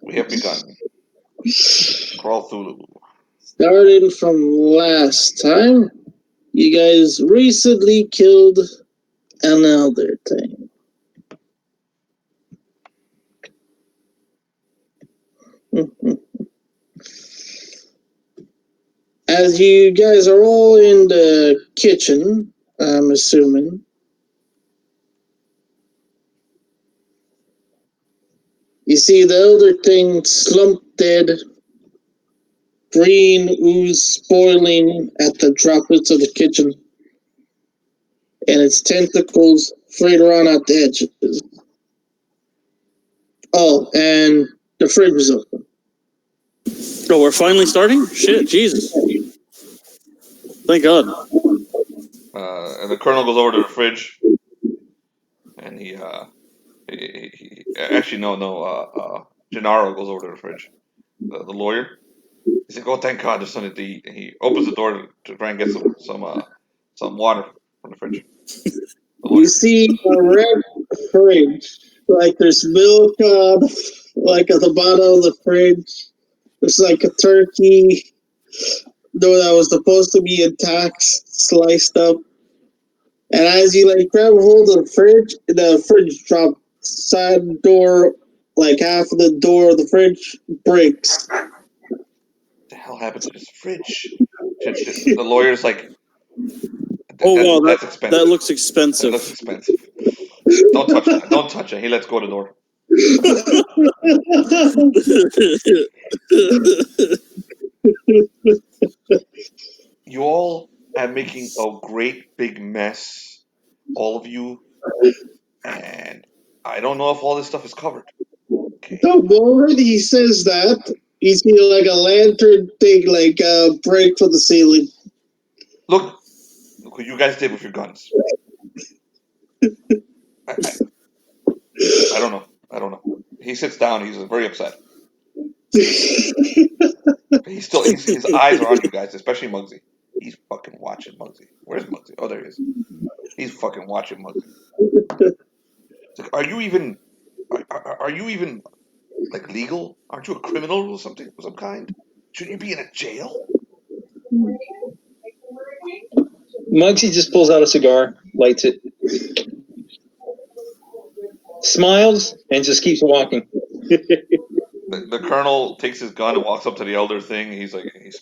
We have begun. Crawl Thulu. Starting from last time, you guys recently killed an elder thing. As you guys are all in the kitchen, I'm assuming, you see the elder thing slumped dead, green ooze spoiling at the droplets of the kitchen, and its tentacles frayed around at the edges. Oh, and the fridge is open. Oh, we're finally starting? Shit, Jesus. Thank God. And the colonel goes over to the fridge, and he actually, Gennaro goes over to the fridge, the lawyer. He's like, "Oh, thank God, there's something to eat." And he opens the door to try and get some water from the fridge. You see a red fridge, like there's milk like at the bottom of the fridge. There's like a turkey, though that was supposed to be intact, sliced up. And as you like grab hold of the fridge dropped. Side door, like half of the door of the fridge breaks. What the hell happened to this fridge? The lawyer's like, that's expensive. That looks expensive. That looks expensive. Don't touch it. Don't touch it. He lets go of the door. You all are making a great big mess, all of you, and I don't know if all this stuff is covered. Okay. The moment he says that, you see like a lantern thing, like break from the ceiling. Look what you guys did with your guns. I don't know. He sits down. He's very upset. His eyes are on you guys, especially Muggsy. He's fucking watching Muggsy. Where's Muggsy? Oh, there he is. He's fucking watching Muggsy. It's like, are you even like legal? Aren't you a criminal or something of some kind? Shouldn't you be in a jail? Muggsy just pulls out a cigar, lights it, smiles, and just keeps walking. The colonel takes his gun and walks up to the elder thing. He's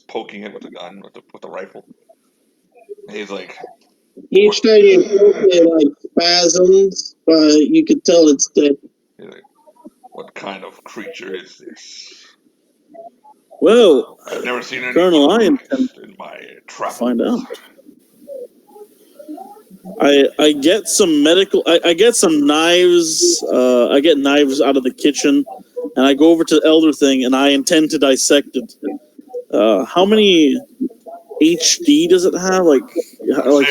poking it with the gun, with the rifle. He's like, each time you poke it, like spasms, but you could tell it's dead. He's like, what kind of creature is this? Well, I've never seen any Colonel, I intend in my travels. Find out. I get some medical. I get some knives. I get knives out of the kitchen, and I go over to the elder thing, and I intend to dissect it. How many HD does it have? Like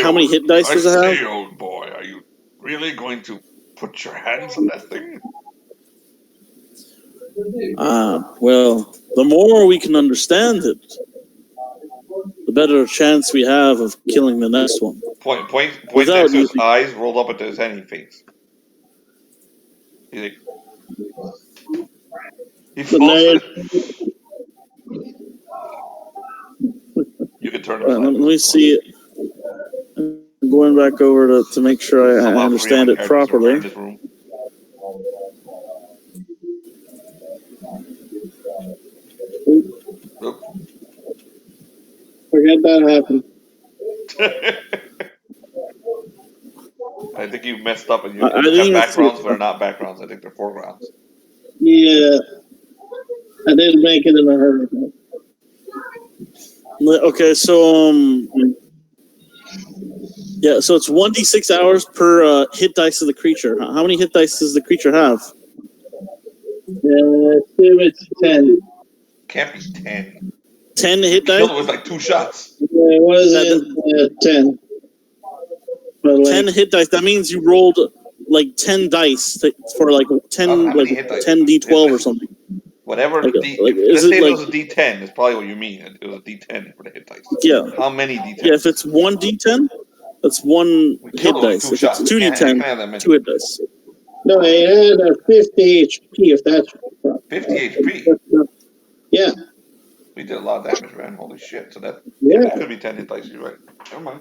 how many hit dice does it have? Say, old boy, are you really going to put your hands on that thing? Well, the more we can understand it, the better chance we have of killing the next one. Point next to his eyes, rolled up into his head, and he faints. He falls. You can turn it. Let me see it. I'm going back over to make sure I understand it properly. Forget that happened. I think you messed up, and you have backgrounds that are not backgrounds. I think they're foregrounds. Yeah, I didn't make it in a hurry. Okay, so yeah, so it's 1d6 hours per hit dice of the creature. How many hit dice does the creature have? It's 10. Can't be 10. 10 hit dice? Killed it with like 2 shots. Yeah, it was 10. 10 hit dice. That means you rolled like 10 dice for like 10 d12 or something. Whatever. Let's say it was a d10. Is probably what you mean. It was a d10 for the hit dice. Yeah. How many d10? Yeah, if it's 1 d10, that's 1 hit dice. If it's 2 d10, 2 hit dice. No, it had a 50 HP if that's your problem. 50 HP. Yeah. We did a lot of damage, man. Holy shit. So that Yeah. could be 10 hit dice. You're right. Never mind.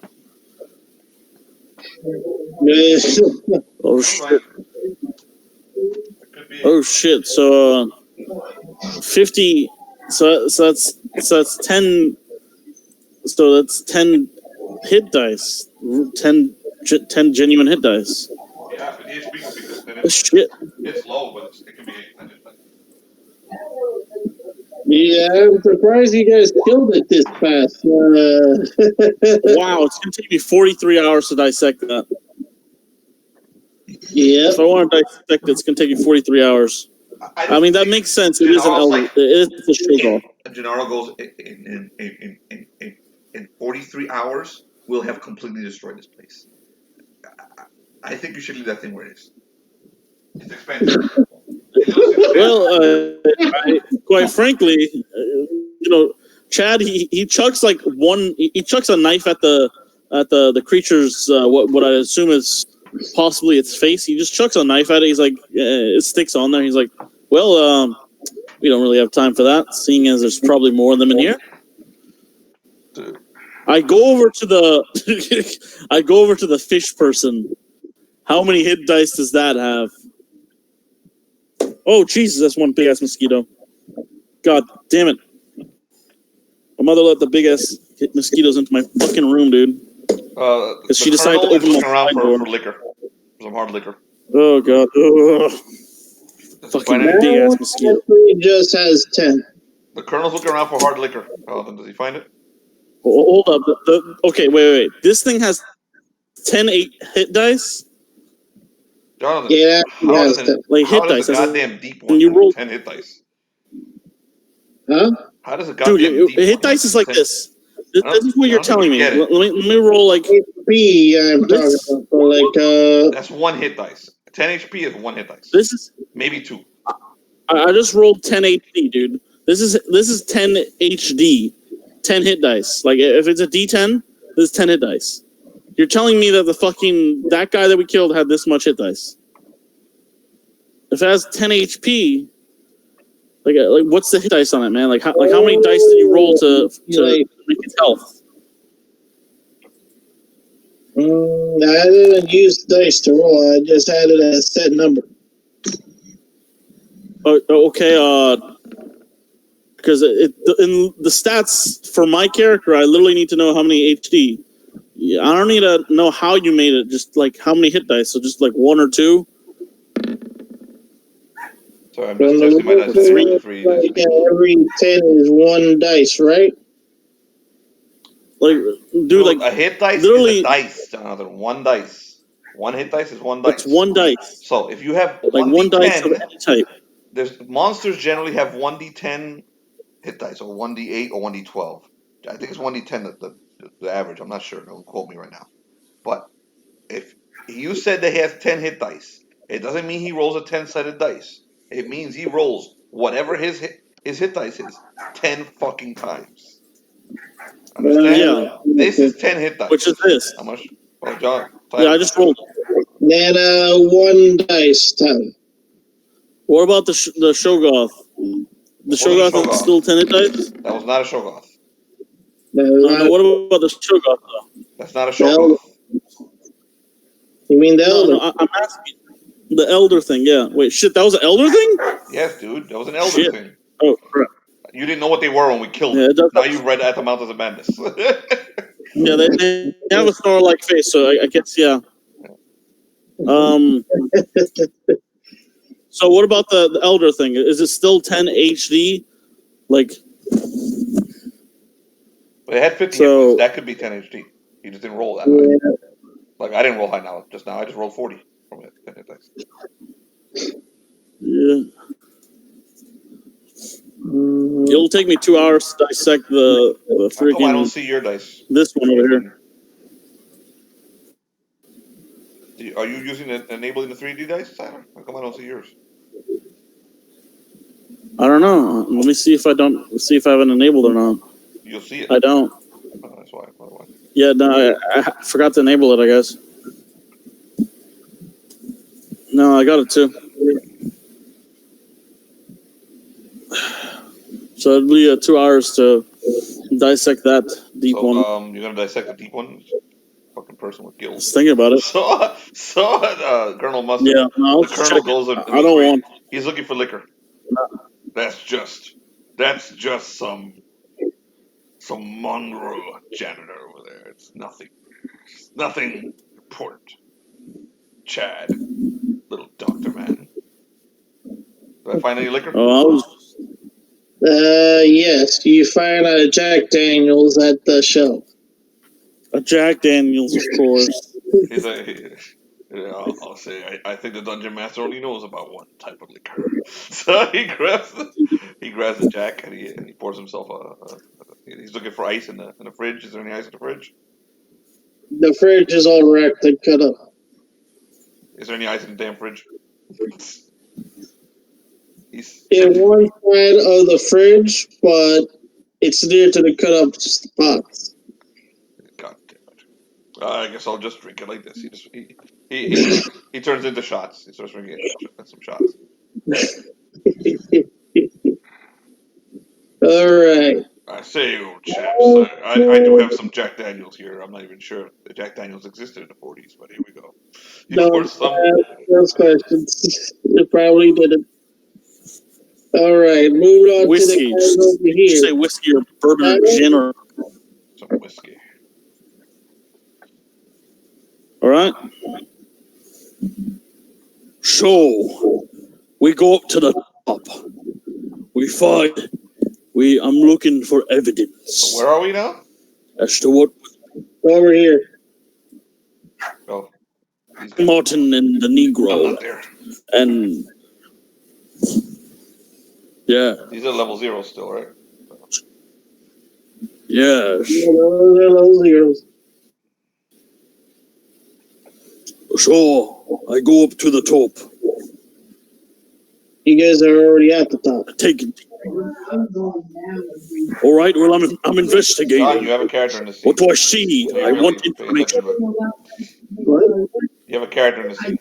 Oh Never shit! mind. That could be. Oh shit! So 50. So that's 10. So that's 10 hit dice. 10 genuine hit dice. Yeah, 50 HP could be good. Oh, shit. It's low, but it can be 10 hit dice. Yeah, I'm surprised you guys killed it this fast. Wow, it's gonna take me 43 hours to dissect that. Yeah. If I want to dissect it, it's gonna take me 43 hours. I mean, that makes sense. It is an elder. Like, it is a show. Gennaro goes in 43 hours. We'll have completely destroyed this place. I think you should leave that thing where it is. It's expensive. Well, quite frankly, Chad he chucks like he chucks a knife at the creature's what I assume is possibly its face. He just chucks a knife at it. He's like, it sticks on there. He's like, well, we don't really have time for that, seeing as there's probably more of them in here. I go over to the fish person. How many hit dice does that have? Oh, Jesus, that's one big-ass mosquito. God damn it. My mother let the big-ass mosquitoes into my fucking room, dude. Because she decided to open looking around for liquor. Some hard liquor. Oh, God. Fucking big-ass mosquito. He just has 10. The Colonel's looking around for hard liquor. Then does he find it? Hold up. Okay, wait. This thing has 10 hit dice? Jonathan, Yeah, how does a goddamn deep one you roll 10 hit dice? Huh? How does a goddamn deep hit dice is like this. This is what you're telling me. Let me roll like HP. I'm talking about like That's one hit dice. 10 HP is one hit dice. This is maybe two. I just rolled 10 HD, dude. This is 10 HD, 10 hit dice. Like if it's a D10, this is 10 hit dice. You're telling me that that guy that we killed had this much hit dice. If it has 10 HP, like what's the hit dice on it, man? Like how many dice did you roll to make its health? I didn't use dice to roll. I just had it as a set number. Okay. Because in the stats for my character, I literally need to know how many HD. I don't need to know how you made it. Just like how many hit dice. So just like one or two. Sorry, I'm just testing my dice. Three. Every 10 is one dice, right? Like, dude, like a hit dice literally, is a dice, Jonathan. One dice. One hit dice is one dice. It's one dice. So if you have like one dice of any type, there's monsters generally have 1d10 hit dice, or 1d8 or 1d12. I think it's 1d10 the average. I'm not sure. Don't quote me right now. But if you said that he has 10 hit dice, it doesn't mean he rolls a 10-sided dice. It means he rolls whatever his hit dice is 10 fucking times. Understand? Yeah. This is 10 hit dice. Which is this? How much? Oh, John. Yeah, I just rolled. Then one dice time. What about the Shoggoth? The Shoggoth is still 10 hit dice? That was not a Shoggoth. No, what about the Shoggoth, though? That's not a Shoggoth. You mean the Elder? No, I'm asking. The Elder thing, yeah. Wait, shit, that was an Elder thing? Yes, dude. That was an Elder thing. Oh, crap. You didn't know what they were when we killed them. Now you've read At the Mountains of Madness. Yeah, they have a Snarl-like face, so I guess, yeah. So what about the Elder thing? Is it still 10 HD? Like... But it had 50 hit points. That could be 10 HD. You just didn't roll that high. Like, I didn't roll high now. Just now, I just rolled 40 from it. 10 hit dice. Yeah. It'll take me 2 hours to dissect the freaking... I don't see your dice. This one over here. Are you enabling the 3D dice, Tyler? How come I don't see yours? I don't know. Let me see if I have it enabled or not. You'll see it. I don't. Oh, that's why. Yeah, no, I forgot to enable it, I guess. No, I got it too. So it'll be 2 hours to dissect that deep one. You're gonna dissect the deep one. Fucking person with guilt. Just thinking about it. So Colonel Mustard. Yeah, no, The Colonel goes and I don't want. He's looking for liquor. That's just some mongrel janitor over there. It's nothing important. Chad, little doctor man. Did I find any liquor? Yes. You find a Jack Daniels at the shelf. A Jack Daniels, of course. I'll say I think the dungeon master only knows about one type of liquor. So he grabs the Jack and he pours himself he's looking for ice in the fridge. Is there any ice in the fridge? The fridge is all wrecked and cut up. Is there any ice in the damn fridge? In one side of the fridge, but it's near to the cut up spots. God damn it! I guess I'll just drink it like this. He turns into shots. He starts drinking some shots. All right. I say, you chaps, I do have some Jack Daniels here. I'm not even sure that Jack Daniels existed in the 40s, but here we go. Those questions. It probably didn't. All right, moving on whiskey. to the guys over here. Did you say whiskey or bourbon or gin or some whiskey? All right. So we go up to the top. We find. I'm looking for evidence. Where are we now? As to what. Over here. Oh. Martin and the Negro. I'm not there. And. Yeah. These are level 0 still, right? Yes. Yeah, they're level 0s. So I go up to the top. You guys are already at the top. Take it. All right. Well, I'm investigating. You have a character in the scene. What do I see? I want information. What? You have a character in the scene.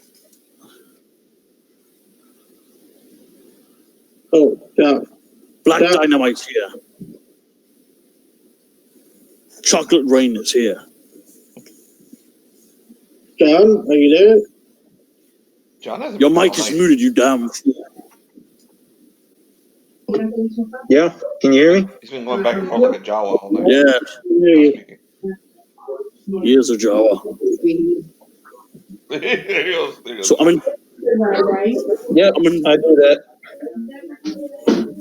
Oh, God. Black Dynamite's here. Chocolate Rain is here. John, are you there? John hasn't Your been mic all is night. muted, you damn fool. Yeah, can you hear me? He's been going back and forth like a Jawa all night. Yeah, Hear you. he is a Jawa. There he goes. So I'm in. Yep, I do that.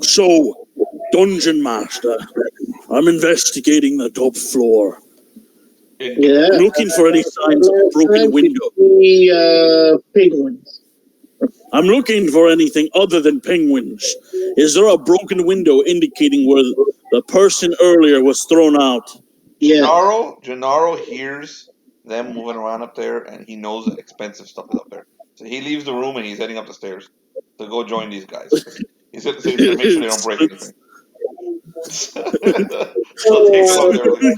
So, Dungeon Master, I'm investigating the top floor. Yeah. I'm looking for any signs of a broken window. The penguins. I'm looking for anything other than penguins. Is there a broken window indicating where the person earlier was thrown out? Yeah. Gennaro hears them moving around up there, and he knows that expensive stuff is up there. So he leaves the room and he's heading up the stairs to go join these guys. He's to make sure they don't break anything. So take him up there.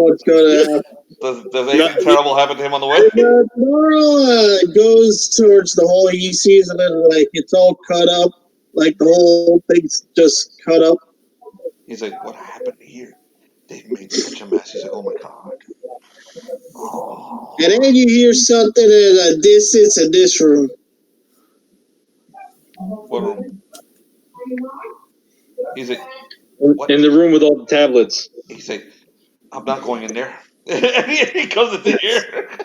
What's going to happen? Does anything terrible happen to him on the way? Nora goes towards the hole. He sees it and like it's all cut up. Like the whole thing's just cut up. He's like, what happened here? They've made such a mess. He's like, oh my God. Oh. And then you hear something in a distance in this room. What room? He's like, what? In the room with all the tablets. He's like, I'm not going in there. And he comes into here.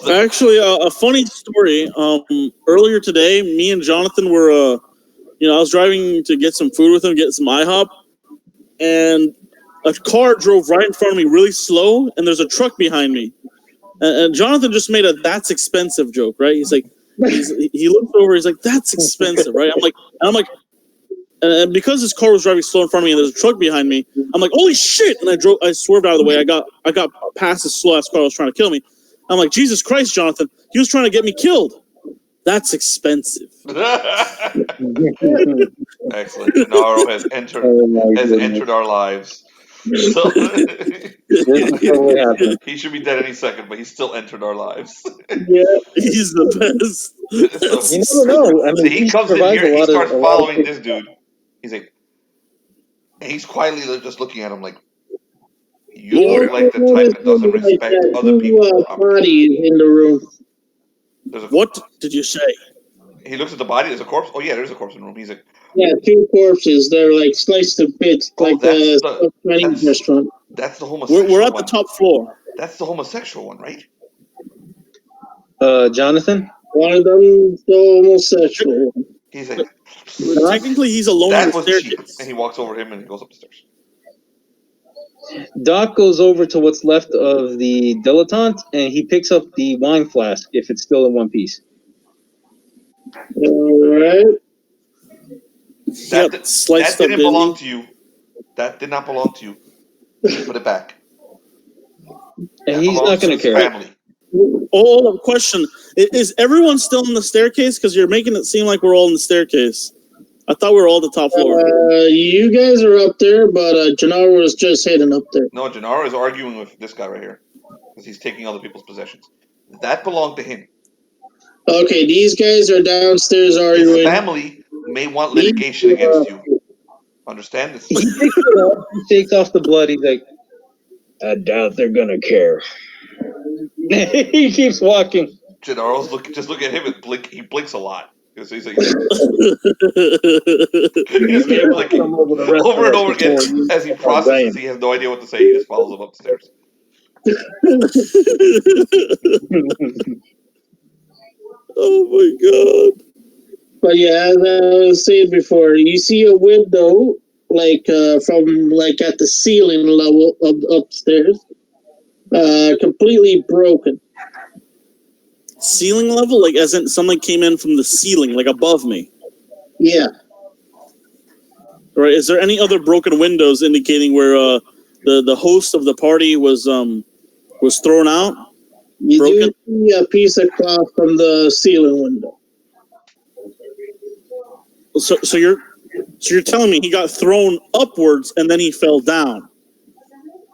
Actually, a funny story. Earlier today, me and Jonathan were, I was driving to get some food with him, get some IHOP, and a car drove right in front of me really slow, and there's a truck behind me. And Jonathan just made a "that's expensive" joke, right? He's like, he looked over, he's like, "That's expensive," right? I'm like, and because this car was driving slow in front of me, and there's a truck behind me, I'm like, "Holy shit!" And I swerved out of the way. I got past this slow ass car that was trying to kill me. I'm like, Jesus Christ, Jonathan, he was trying to get me killed. That's expensive. Excellent. Gennaro has entered our lives. So This is totally happening. he should be dead any second, but he still entered our lives. Yeah. He's the best. So, You never know. I so mean, he comes in survives here, he starts a lot of following things. this dude. He's like, and he's quietly just looking at him like, you You look also like the type notice that doesn't like respect other two people's opportunities. bodies in the room. There's a, What did you say? he looks at the body. There's a corpse. Oh yeah, there's a corpse in the room. He's like, Yeah, two corpses. They're like sliced to bits, oh, like that's the Chinese that's restaurant. that's the homosexual We're at one. the top floor. That's the homosexual one, right? Jonathan? One of them, the homosexual. He's like, Technically, he's alone on that the was cheap. staircase. And he walks over him and he goes up the stairs. Doc goes over to what's left of the dilettante and he picks up the wine flask if it's still in one piece. All right. That, Yep, sliced that up, didn't didn't belong he? to you. That did not belong to you. Put it back. And That he's not belongs to going to his care. family. Oh, question. Is everyone still in the staircase? Because you're making it seem like we're all in the staircase. I thought we were all at the top floor. You guys are up there, but Gennaro was just heading up there. No, Gennaro is arguing with this guy right here because he's taking other people's possessions. That belonged to him. Okay, these guys are downstairs His arguing. family may want litigation against you. Understand this? He picks it up, he takes off the blood, he's like, I doubt they're going to care. He keeps walking. Gennaro's just look at him and blink. He blinks a lot. He's like, he's keep blinking over and over again as he processes. He has no idea what to say. He just follows him upstairs. Oh my god. But yeah, as I was saying before, you see a window like from like at the ceiling level of upstairs, completely broken. Ceiling level? Like, as in something came in from the ceiling, like above me. Yeah. Right? Is there any other broken windows indicating where the host of the party was thrown out? You Broken? do see a piece of cloth from the ceiling window. So you're telling me he got thrown upwards and then he fell down?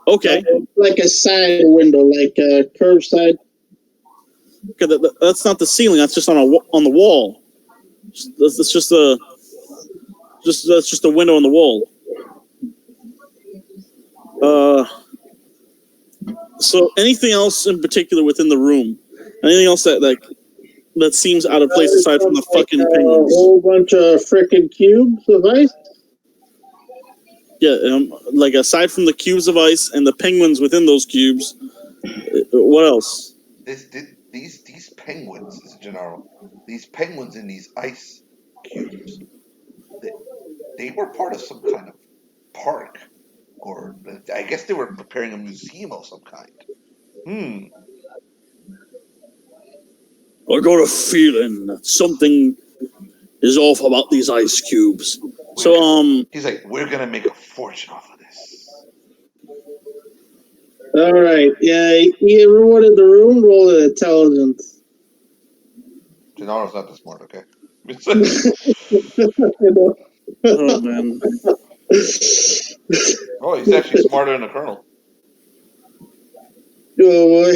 Okay. Like a side window, like a curved side. Okay, that's not the ceiling. That's just on the wall. That's just a window on the wall. So anything else in particular within the room? Anything else that seems out of place aside from the fucking A penguins? whole bunch of frickin' cubes of ice. Yeah, like aside from the cubes of ice and the penguins within those cubes, what else? These penguins, Gennaro, these penguins in these ice cubes, they were part of some kind of park, or I guess they were preparing a museum of some kind. I got a feeling that something is off about these ice cubes. He's like, we're gonna make a fortune off of this. All right. Yeah, everyone in the room roll an intelligence. Gennaro's not that smart, okay? Oh man. Oh, he's actually smarter than the colonel. Oh boy.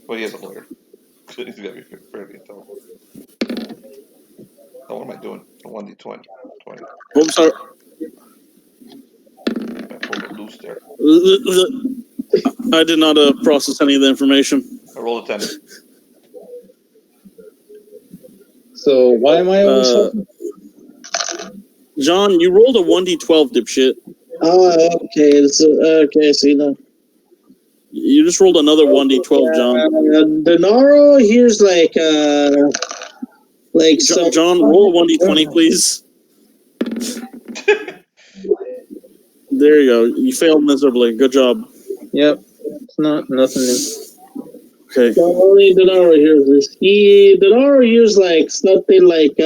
Well, he is a lawyer. He's got to be fairly intelligent. So what am I doing? A 1d20. 20. I'm sorry. I pulled a loose there. I did not process any of the information. I rolled a 10. So why am I always talking? John, you rolled a 1d12, dipshit. Oh, okay. Okay, see now. You just rolled another 1d12, John. Gennaro here's like some. John, roll a 1d20, please. There you go. You failed miserably. Good job. Yep. It's nothing new. Okay. So only Gennaro hears this. Gennaro hears like something like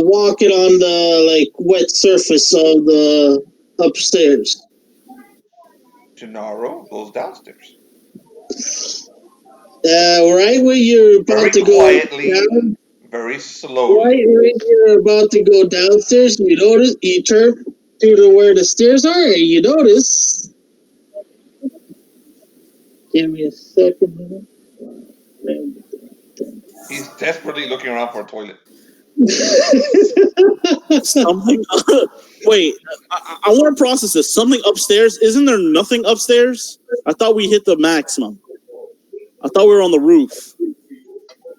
walking on the like wet surface of the upstairs. Gennaro goes downstairs. Right where you're about Very to go quietly, down. very slowly. Right when you're about to go downstairs, you notice you turn to where the stairs are, and you notice. Give me a second. He's desperately looking around for a toilet. Something. Wait, I want to process this. Something upstairs. Isn't there nothing upstairs? I thought we hit the maximum. I thought we were on the roof.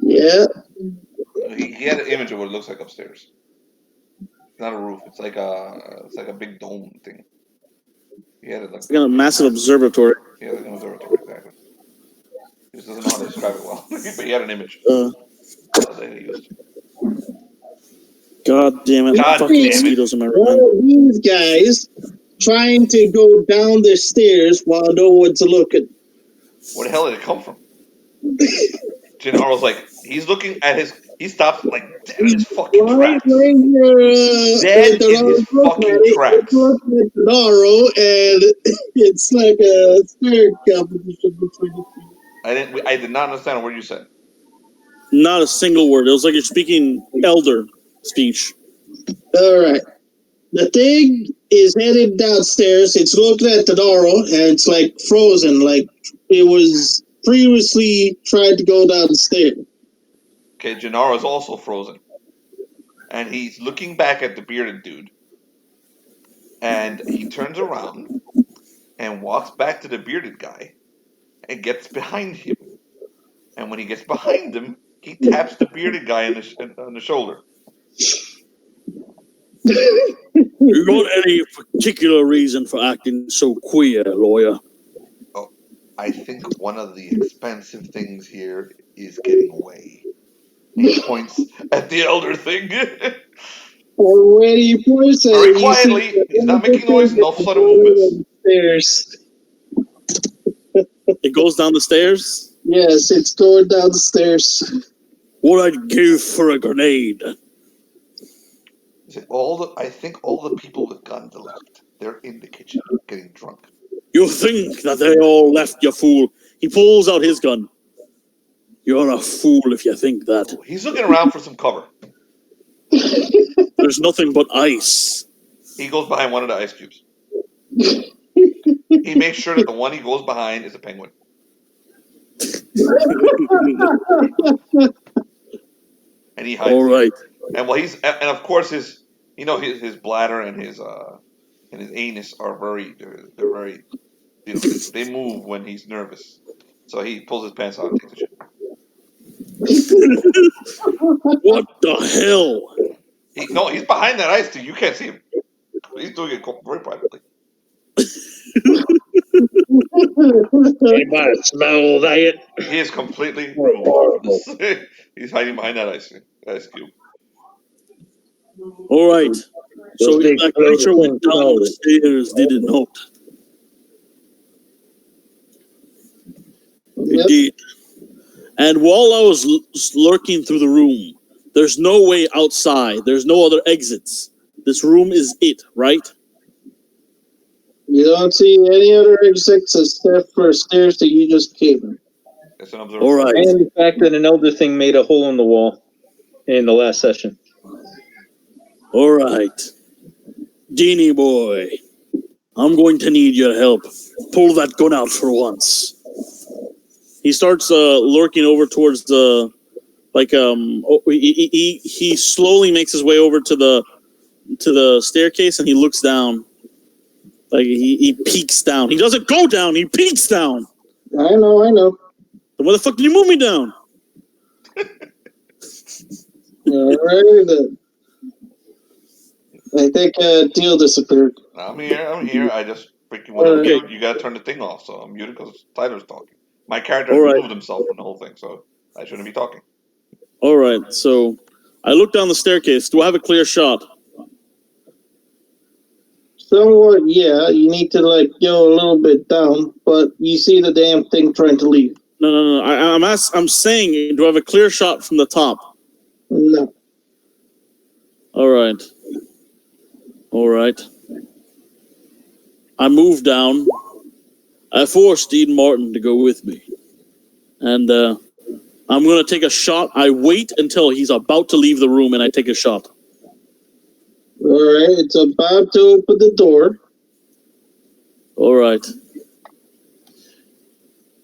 Yeah. He had an image of what it looks like upstairs. It's not a roof. It's like a big dome thing. He had it like It's like a massive observatory. Yeah, like an observatory, exactly. He just doesn't know how to describe it well. But he had an image that he used. God damn it. God Fucking damn it. mosquitoes in my One room. of these guys trying to go down the stairs while no one's looking. Where the hell did it come from? Gennaro's like, he's looking at his. He stops like dead in his fucking tracks. Dead in his fucking tracks. Gennaro, and it's like a staring competition between the two. I did not understand a word you said. Not a single word. It was like you're speaking elder speech. All right. The thing is headed downstairs. It's looking at Tadaro, and it's like frozen, like it was previously tried to go down the stairs. Okay, Gennaro is also frozen. And he's looking back at the bearded dude. And he turns around and walks back to the bearded guy and gets behind him. And when he gets behind him, he taps the bearded guy on the shoulder. You got any particular reason for acting so queer, lawyer? Oh, I think one of the expensive things here is getting away. He points at the elder thing. When he points at Very it, you see quietly. He's not making noise, no sudden movements. Stairs. It goes down the stairs? Yes, it's going down the stairs. What I'd give for a grenade. I think all the people with guns left. They're in the kitchen getting drunk. You think that they all left, you fool. He pulls out his gun. You're a fool if you think that. He's looking around for some cover. There's nothing but ice. He goes behind one of the ice cubes. He makes sure that the one he goes behind is a penguin. And he hides. All right. And of course his bladder and his anus are they're very, they move when he's nervous. So he pulls his pants out and takes a shit. What the hell? He's behind that ice too. You can't see him. He's doing it very privately. Anybody smell that? He is completely. He's hiding behind that ice cube. All right. So that creature went down the stairs, did it not? It did. And while I was lurking through the room, there's no way outside. There's no other exits. This room is it, right? You don't see any other exits except for stairs that you just came in. That's an observer. All right. And the fact that an elder thing made a hole in the wall in the last session. All right. Genie boy, I'm going to need your help. Pull that gun out for once. He starts lurking over towards the, he slowly makes his way over to the staircase and he looks down. Like he peeks down. He doesn't go down. He peeks down. I know. Then why the fuck did you move me down? All right then. I think Deal disappeared. I'm here. I just freaking want to mute. You got to turn the thing off, so I'm muted because Tyler's talking. My character removed himself from the whole thing, so I shouldn't be talking. All right, so I look down the staircase. Do I have a clear shot? Somewhat, yeah. You need to go a little bit down, but you see the damn thing trying to leave. No. I'm saying, do I have a clear shot from the top? No. All right. I moved down. I forced Dean Martin to go with me. And I'm going to take a shot. I wait until he's about to leave the room, and I take a shot. All right, it's about to open the door. All right.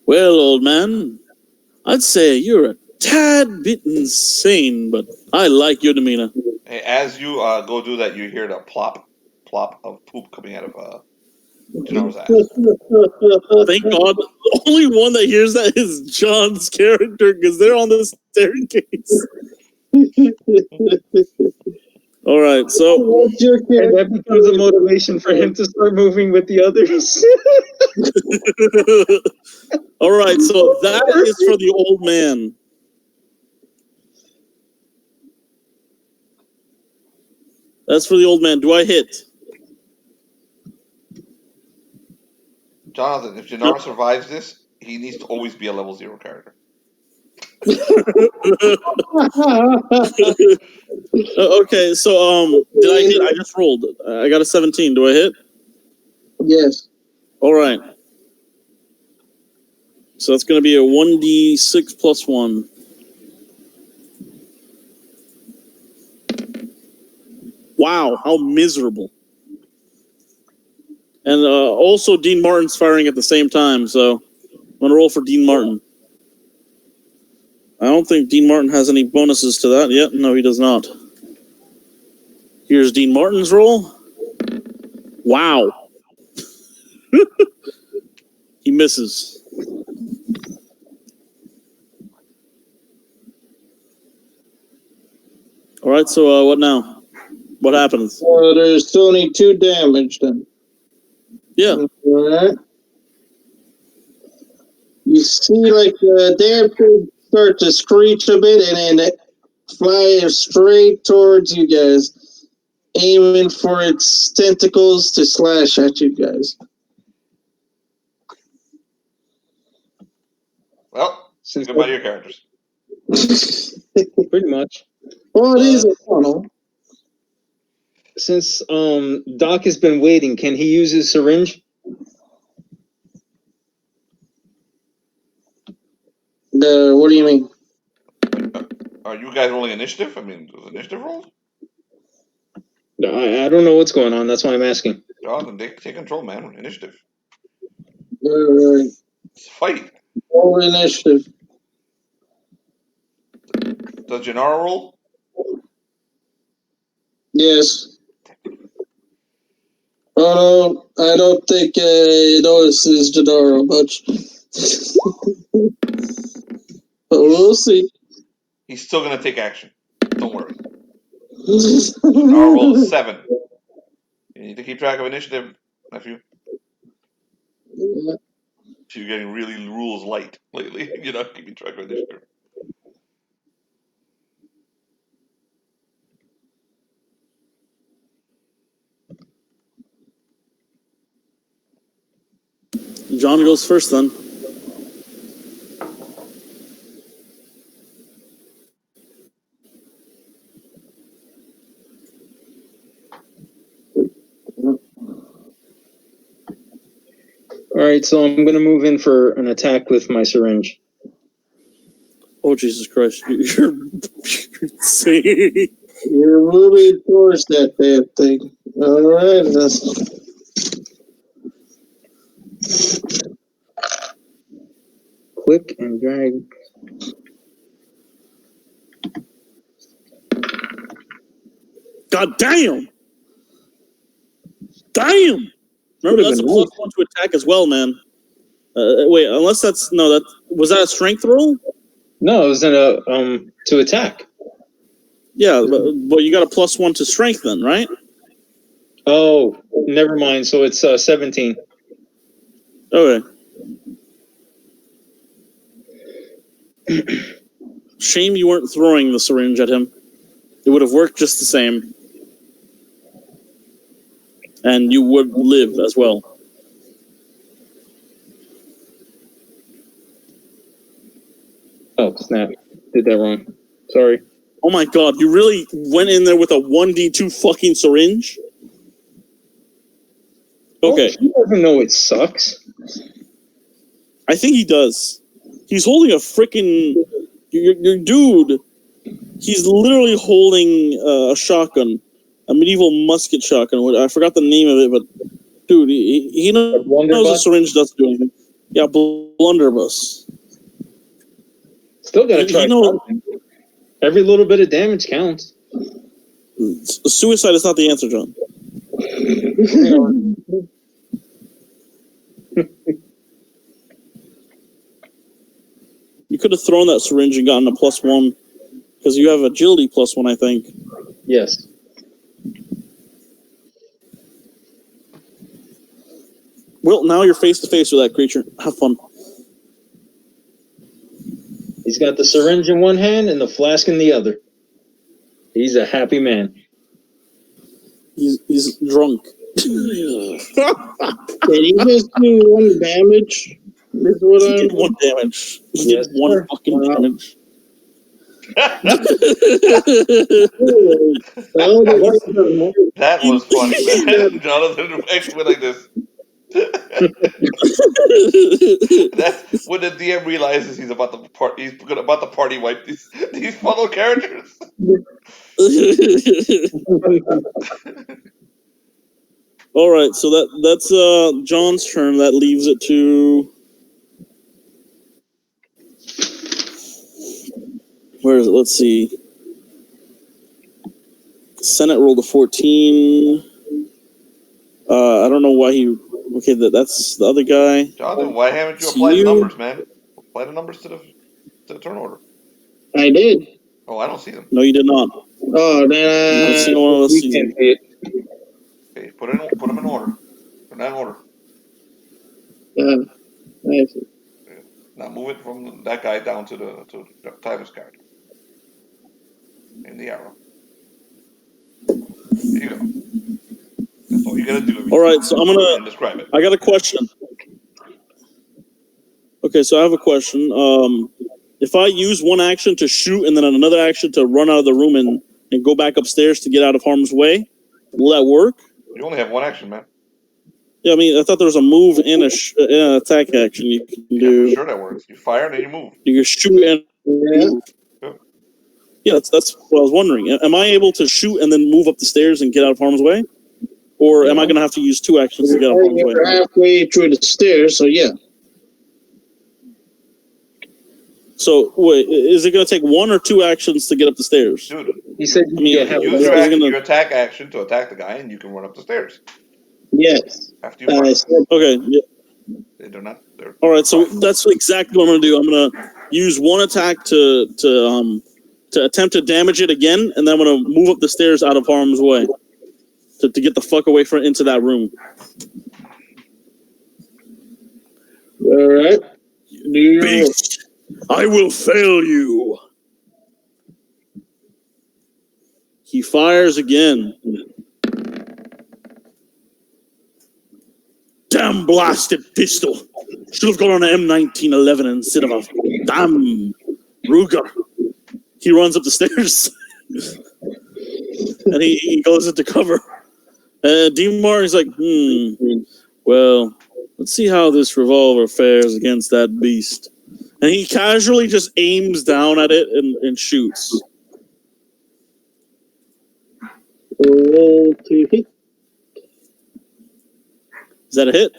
Well, old man, I'd say you're a tad bit insane, but I like your demeanor. Hey, as you go do that, you hear the plop, plop of poop coming out of Gennaro's ass. Thank God. The only one that hears that is John's character, because they're on the staircase. All right, so What's your And character? that becomes a motivation for him to start moving with the others. all right, so that is for the old man. That's for the old man. Do I hit? Jonathan, if Gennaro survives this, he needs to always be a level 0 character. Okay, so did I hit? I just rolled. I got a 17. Do I hit? Yes. All right. So that's going to be a 1d6 plus 1. Wow, how miserable. And also Dean Martin's firing at the same time, so I'm going to roll for Dean Martin. I don't think Dean Martin has any bonuses to that yet. No, he does not. Here's Dean Martin's roll. Wow. He misses. All right, so what now? What happens? There's only 2 damage then. Yeah. All right. You see, like, the damn thing start to screech a bit and then it flies straight towards you guys, aiming for its tentacles to slash at you guys. Well, say goodbye to your characters. Pretty much. Well, it is a funnel. Since Doc has been waiting, can he use his syringe? What do you mean? Are you guys rolling initiative? I mean, was initiative rolled? I don't know what's going on. That's why I'm asking. Oh, then take control, man. Initiative. Let's Fight. roll initiative. Does Gennaro roll? Yes. Oh, no, I don't think he notices Gennaro much. But we'll see. He's still going to take action. Don't worry. Gennaro rolled a 7. You need to keep track of initiative, nephew. Yeah. You're getting really rules light lately. You're not keeping track of initiative. John goes first then. All right, so I'm going to move in for an attack with my syringe. Oh, Jesus Christ. You're insane. You're moving towards that damn thing. All right. Click and drag. God damn! Damn! Remember, that's a plus 1 to attack as well, man. Wait, unless that's... No, that... Was that a strength roll? No, it was in to attack. Yeah, but you got a plus 1 to strength then, right? Oh, never mind. So it's 17. Okay. Shame you weren't throwing the syringe at him. It would have worked just the same. And you would live as well. Oh, snap. Did that wrong. Sorry. Oh my god, you really went in there with a 1d2 fucking syringe? Okay. Well, you never know it sucks. I think he does. He's holding a freaking... your dude, he's literally holding a shotgun, a medieval musket shotgun. I forgot the name of it, but dude, he knows a syringe doesn't do anything. Yeah, blunderbuss. Still gotta try something. Every little bit of damage counts. Suicide is not the answer, John. You could have thrown that syringe and gotten a +1, because you have agility +1, I think. Yes. Well, now you're face to face with that creature. Have fun. He's got the syringe in one hand and the flask in the other. He's a happy man. He's drunk. Did he just do 1 damage? He did 1 damage. He did 1 fucking damage. That was funny, man. Jonathan went like this. That's when the DM realizes he's about to party wipe these fellow characters. All right, so that's John's turn. That leaves it to where is it? Let's see. Senate rolled a 14. I don't know why he. Okay, that's the other guy. Jonathan, why haven't you applied the numbers, man? Apply the numbers to the turn order. I did. Oh, I don't see them. No, you did not. Oh, then Not a single one of us sees them. Okay, put them in order. Put them in order. I see. Now move it from that guy down to the Tyler's card. In the arrow. There you go. That's all you gotta do. All right, so I'm gonna describe it. I got a question. Okay, so I have a question. If I use one action to shoot and then another action to run out of the room and go back upstairs to get out of harm's way, will that work? You only have one action, man. Yeah, I mean, I thought there was a move and an attack action you can do. Yeah, sure, that works. You fire and then you move. You can shoot and move. Yeah, that's what I was wondering. Am I able to shoot and then move up the stairs and get out of harm's way? Or am I going to have to use 2 actions to get out of harm's way? You're halfway through the stairs, so yeah. So, wait, is it going to take 1 or 2 actions to get up the stairs? Dude, he said you use your attack action to attack the guy and you can run up the stairs. Yes. After you fire. Okay, yeah. They're not. All right, so that's exactly what I'm going to do. I'm going to use 1 attack to attempt to damage it again, and then I'm going to move up the stairs out of harm's way to get the fuck away from into that room. All right. Beast, I will fail you. He fires again. Damn blasted pistol. Should have gone on an M1911 instead of a damn Ruger. He runs up the stairs. And he goes into cover. Demar is like, well, let's see how this revolver fares against that beast. And he casually just aims down at it and shoots. Roll to hit. Is that a hit?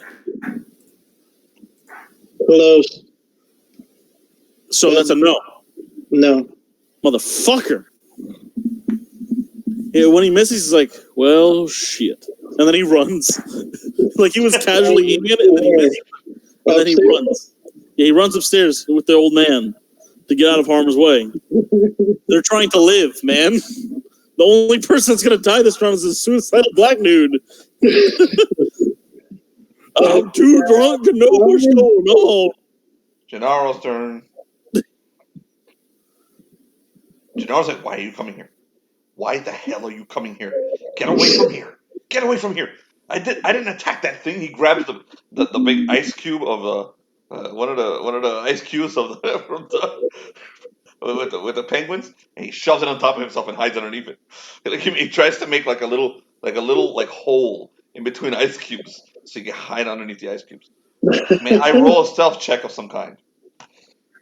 Close. So that's a no. No. Motherfucker. Yeah, when he misses, he's like, well, shit. And then he runs. Like he was casually aiming at it, and then he misses. And then he runs. Yeah, he runs upstairs with the old man to get out of harm's way. They're trying to live, man. The only person that's going to die this round is a suicidal black dude. I'm too drunk to know what's going on. Gennaro's turn. Gennaro's like, why are you coming here? Why the hell are you coming here? Get away from here. Get away from here. I didn't attack that thing. He grabs the big ice cube of one of the ice cubes of with the penguins, and he shoves it on top of himself and hides underneath it. He tries to make like a little hole in between ice cubes so you can hide underneath the ice cubes. Man, I roll a stealth check of some kind.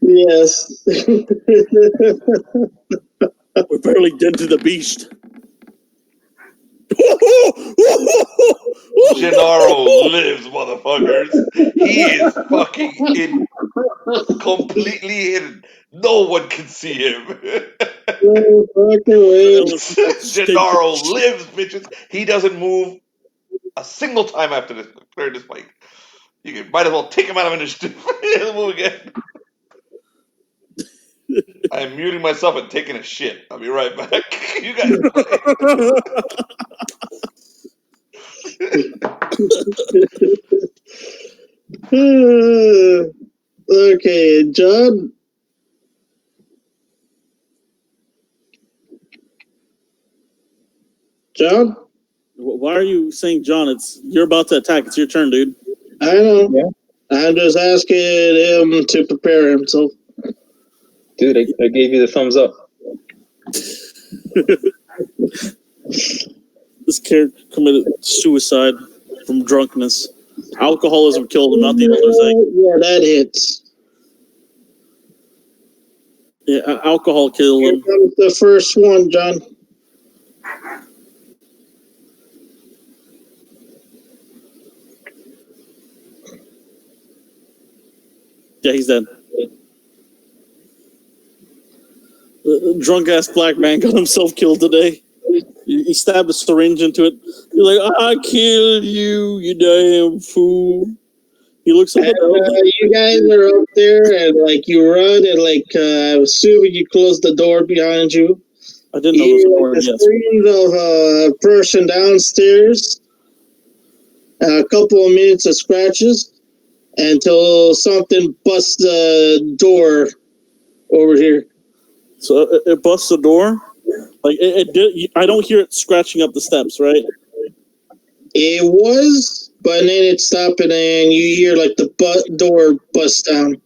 Yes. We barely dented the beast. Gennaro lives, motherfuckers. He is fucking completely hidden. No one can see him. No fucking way. Gennaro lives, bitches. He doesn't move a single time after this clear this fight. Might as well take him out of initiative. He doesn't move again. I am muting myself and taking a shit. I'll be right back. You guys play. Okay, John. John? Why are you saying John? You're about to attack. It's your turn, dude. I know. Yeah. I'm just asking him to prepare himself. Dude, I gave you the thumbs up. This character committed suicide from drunkenness. Alcoholism killed him, not the other thing. Yeah, that hits. Yeah, alcohol killed Here him. comes the first one, John. Yeah, he's dead. Drunk ass black man got himself killed today. He stabbed a syringe into it. He's like, I killed you, you damn fool. He looks up at you guys are up there and like you run and like I'm assuming you close the door behind you. I didn't know there was a door. The screams of a person downstairs. A couple of minutes of scratches until something busts the door over here. So it busts the door. Like it did. I don't hear it scratching up the steps, right? It was, but then it stopped, and then you hear like the door bust down.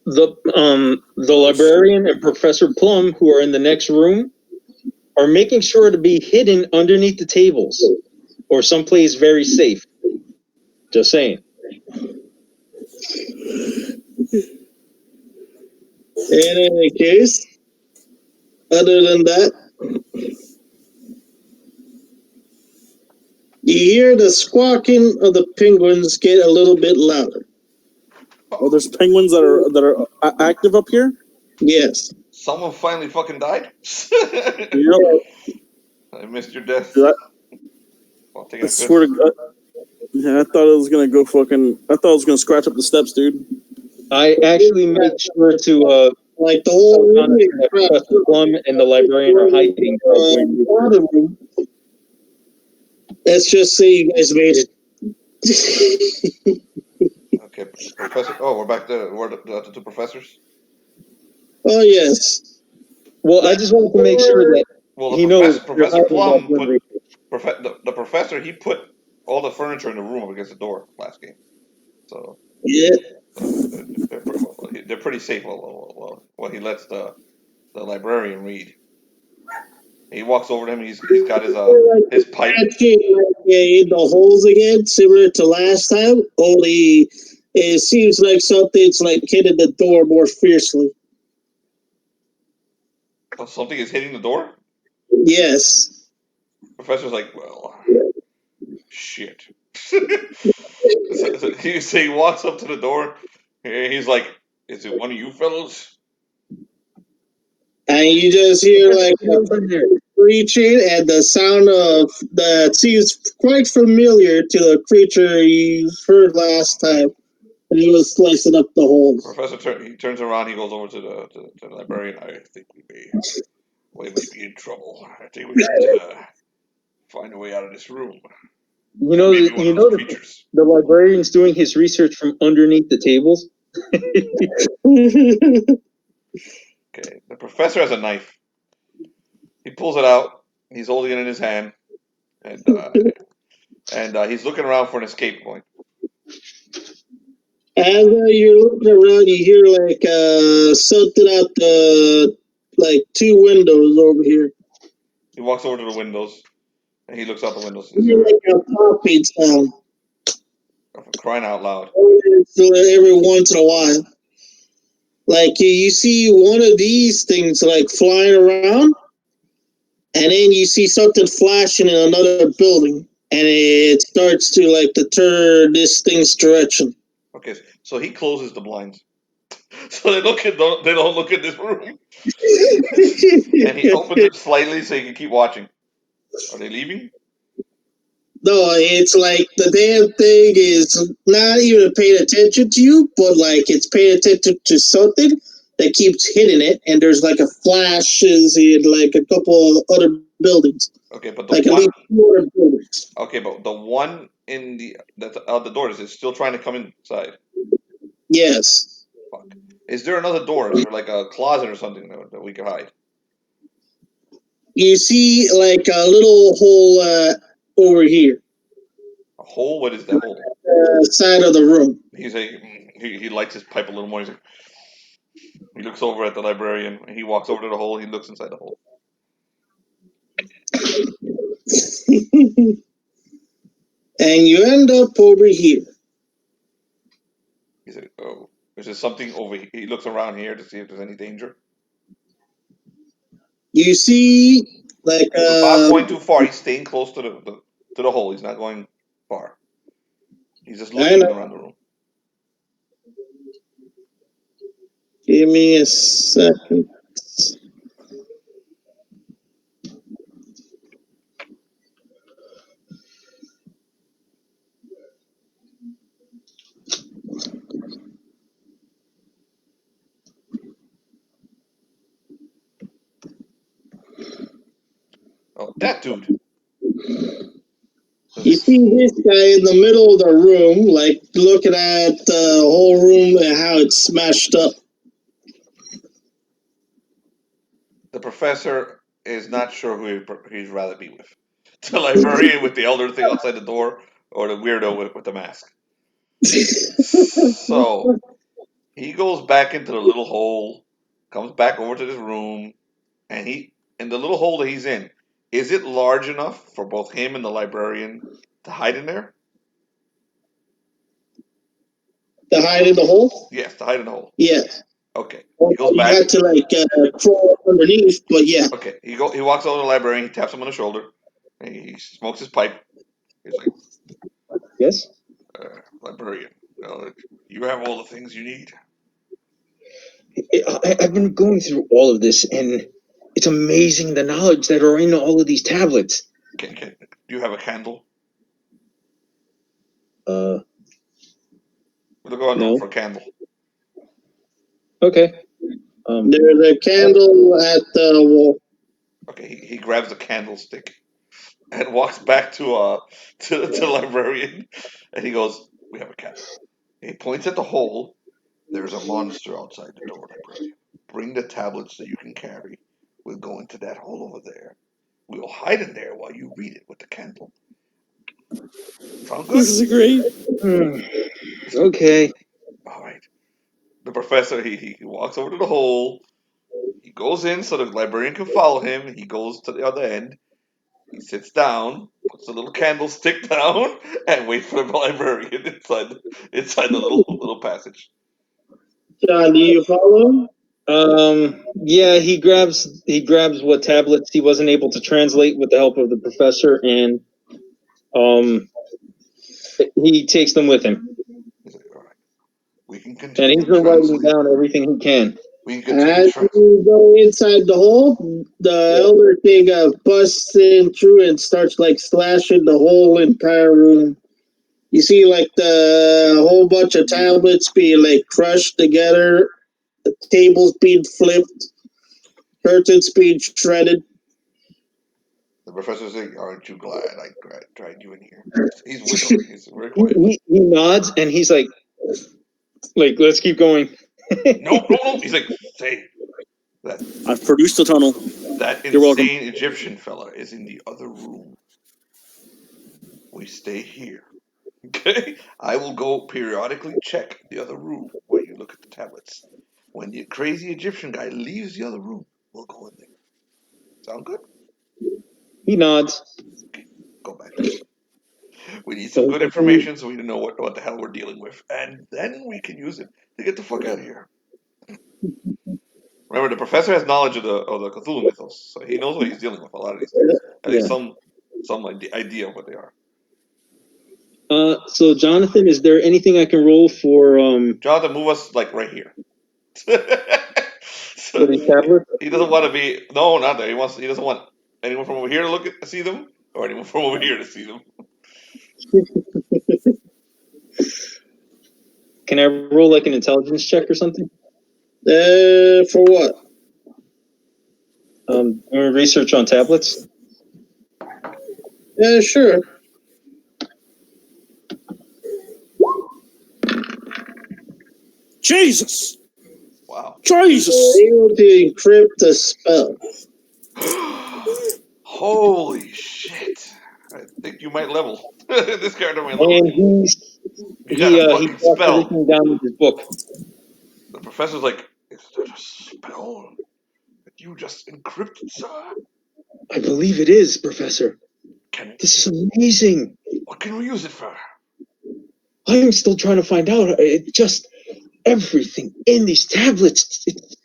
The librarian and Professor Plum, who are in the next room, are making sure to be hidden underneath the tables or someplace very safe. Just saying. In any case, other than that, you hear the squawking of the penguins get a little bit louder. Oh, there's penguins that are active up here? Yes. Someone finally fucking died? Yep. I missed your death. I swear to God. Yeah, I thought it was gonna scratch up the steps, dude. I actually made sure to like the whole Professor Plum and the librarian are hiding. Let's just say you guys made it. Okay, Professor. Oh, we're back there. We're the two professors. Oh yes. Well, I just wanted to make sure that he knows. Professor Plum put the professor. He put all the furniture in the room up against the door last game. So yeah, they're pretty safe. Well, he lets the librarian read. He walks over to him. He's got his pipe. In the holes again, similar to last time. Only it seems like something's like hitting the door more fiercely. Oh, something is hitting the door? Yes. Professor's like, well, shit. So he walks up to the door. He's like, is it one of you fellows? And you just hear like screeching and the sound of that seems quite familiar to the creature you heard last time. And he was slicing up the holes. Professor he turns around. He goes over to the librarian. I think we may be in trouble. I think we should find a way out of this room. You know, the librarian's doing his research from underneath the tables. Okay, the professor has a knife. He pulls it out. He's holding it in his hand, and he's looking around for an escape point. As you're looking around, you hear like something out the like two windows over here. He walks over to the windows, and he looks out the windows. You hear like a popping sound. Crying out loud. Every once in a while. like you see one of these things like flying around, and then you see something flashing in another building, and it starts to like deter this thing's direction. Okay, so he closes the blinds, so they don't look at this room, and he opens it slightly so he can keep watching. Are they leaving? No, it's like the damn thing is not even paying attention to you, but like it's paying attention to something that keeps hitting it, and there's like a flashes in like a couple of other buildings, Okay, but like at least 4 other buildings. okay, but the one in that's out the door is still trying to come inside. Yes. Fuck. Is there another door? Is there like a closet or something that we could hide? You see like a little hole over here, A hole? What is that hole? side of the room. He's like he lights his pipe a little more. He looks over at the librarian. He walks over to the hole. He looks inside the hole. And you end up over here. He said, "Oh, is there something over here?" He looks around here to see if there's any danger. You see like Without going too far, he's staying close to the hole. He's not going far. He's just I looking know. around the room. Give me a second. Oh, that dude. You see this guy in the middle of the room, like looking at the whole room and how it's smashed up. The professor is not sure who he'd rather be with. The librarian with the elder thing outside the door, or the weirdo with the mask. So he goes back into the little hole, comes back over to this room, and in the little hole that he's in, is it large enough for both him and the librarian to hide in there? To hide in the hole? Yes, to hide in the hole. Yeah. Okay. He goes You back. had to like crawl underneath, but yeah. Okay. He walks over to the librarian. He taps him on the shoulder. And he smokes his pipe. He's like, Yes? librarian, you have all the things you need. I've been going through all of this, and it's amazing the knowledge that are in all of these tablets. Do you have a candle? We'll go No. for a candle. Okay. There's a candle at the wall. Okay, he grabs a candlestick and walks back to the librarian, and he goes, "We have a candle." He points at the hole. There's a monster outside the door, librarian. Bring the tablets that you can carry. We'll go into that hole over there. We'll hide in there while you read it with the candle. Sound good? This is great. Okay. All right. The professor he walks over to the hole. He goes in so the librarian can follow him. He goes to the other end. He sits down, puts the little candlestick down, and waits for the librarian inside the little passage. John, do you follow? Yeah, he grabs what tablets he wasn't able to translate with the help of the professor, and he takes them with him. He's like, all right, we can And continue he's to been writing translate. down everything he can. We can continue As you go inside the hole, the elder king busts in through and starts like slashing the whole entire room. You see like the whole bunch of tablets being like crushed together, the tables being flipped, curtains being shredded. The professor's like, aren't you glad I dragged you in here? He's whistling. He's very quiet. He nods and he's like, let's keep going. No. He's like, say that I've produced a tunnel. that You're welcome. insane Egyptian fella is in the other room. We stay here. Okay? I will go periodically check the other room while you look at the tablets. When the crazy Egyptian guy leaves the other room, we'll go in there. Sound good? He nods. Okay, go back there. We need some good information so we know what the hell we're dealing with. And then we can use it to get the fuck out of here. Remember, the professor has knowledge of the Cthulhu mythos, so he knows what he's dealing with. A lot of these things, at least some idea of what they are. So Jonathan, is there anything I can roll for Jonathan, move us like right here. So, for the tablet? he doesn't want to be not there. He doesn't want anyone from over here to see them, or anyone from over here to see them. Can I roll like an intelligence check or something? For what? Doing research on tablets. Yeah, sure. Jesus! Wow. Jesus! Able to encrypt the spell. Holy shit! I think you might level. This character might level. And He got a fucking brought spell. everything down with his book. The professor's like, "Is that a spell that you just encrypted, sir? I believe it is, Professor. This is amazing. What can we use it for?" I'm still trying to find out. It just everything in these tablets. It's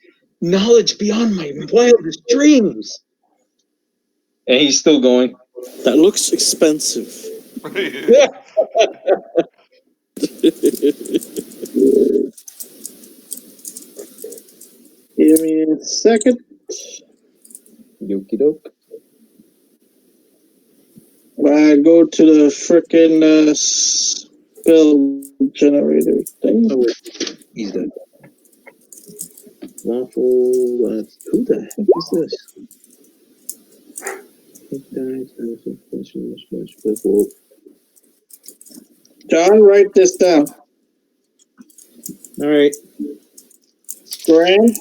knowledge beyond my wildest dreams. And he's still going. That looks expensive. Yeah. Give me a second. Yoki doke. I go to the frickin' spell generator thing. Oh, wait. He's dead. Lawful. Who the heck is this? John, write this down. All right. Grant.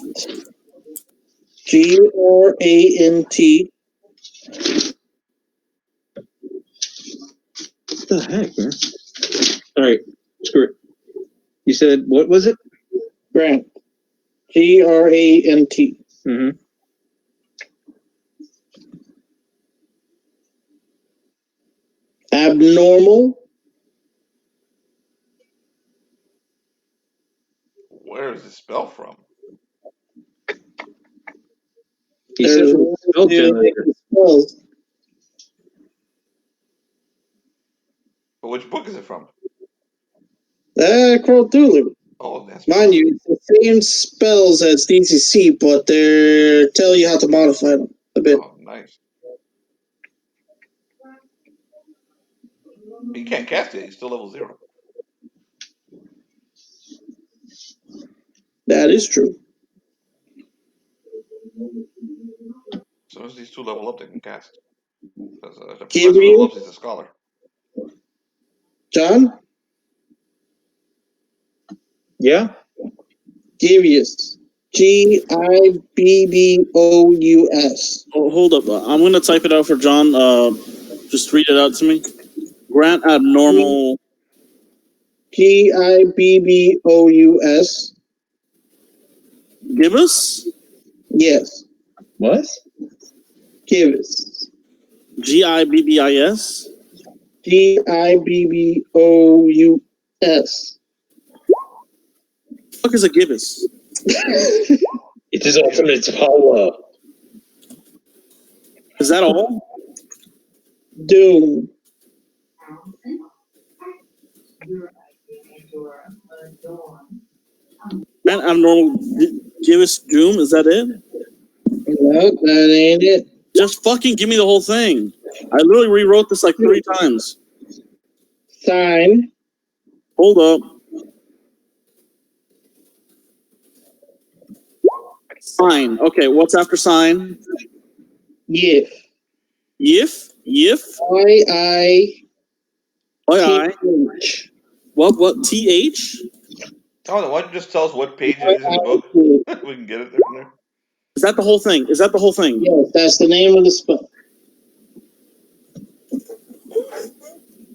Grant. What the heck, man? All right. Screw it. You said, what was it? Grant. Grant. Mm-hmm. Abnormal. Where is this spell from? He said spell generator. Spells. But which book is it from? Cthulhu. Oh, that's Mind you, it's the same spells as DCC, but they tell you how to modify them a bit. Oh, nice. He can't cast it. He's still level 0. That is true. As soon as these two level up, they can cast. Because the Give professor you- level up, he's a scholar. John? Yeah? Gibbous. Gibbous. Oh, hold up. I'm going to type it out for John. Just read it out to me. Grant abnormal. Gibbous. Gibbous? Yes. What? Gibbous. Gibbis? Gibbous. What the fuck is a gibbous? It is ultimate power. Is that all? Doom. Grant abnormal gibbous doom? Is that it? No, that ain't it. Just fucking give me the whole thing. I literally rewrote this like 3 times. Sign. Hold up. Sign. Okay, what's after sign? Yif. Yif? Yif? I. I. What? TH? Oh, then why don't you just tell us what page it is in the book? We can get it from there. Is that the whole thing? Is that the whole thing? Yes, that's the name of the spell.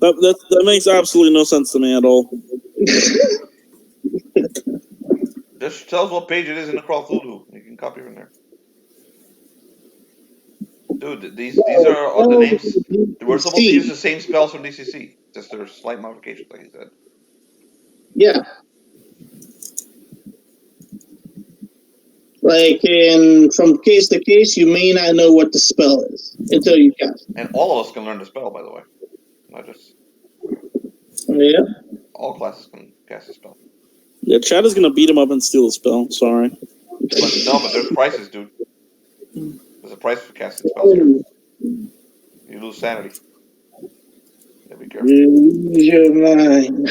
That makes absolutely no sense to me at all. Just tell us what page it is in the Cthulhu. You can copy from there. Dude, these are all the names. We're supposed to use the same spells from DCC. Just there are slight modifications, like you said. Yeah. Like from case to case, you may not know what the spell is until you cast it. And all of us can learn the spell, by the way. Not just Yeah. all classes can cast a spell. Yeah, Chad is gonna beat him up and steal the spell. Sorry. But no, but there's prices, dude. There's a price for casting spells here. You lose sanity. Yeah, be careful. Use your mind.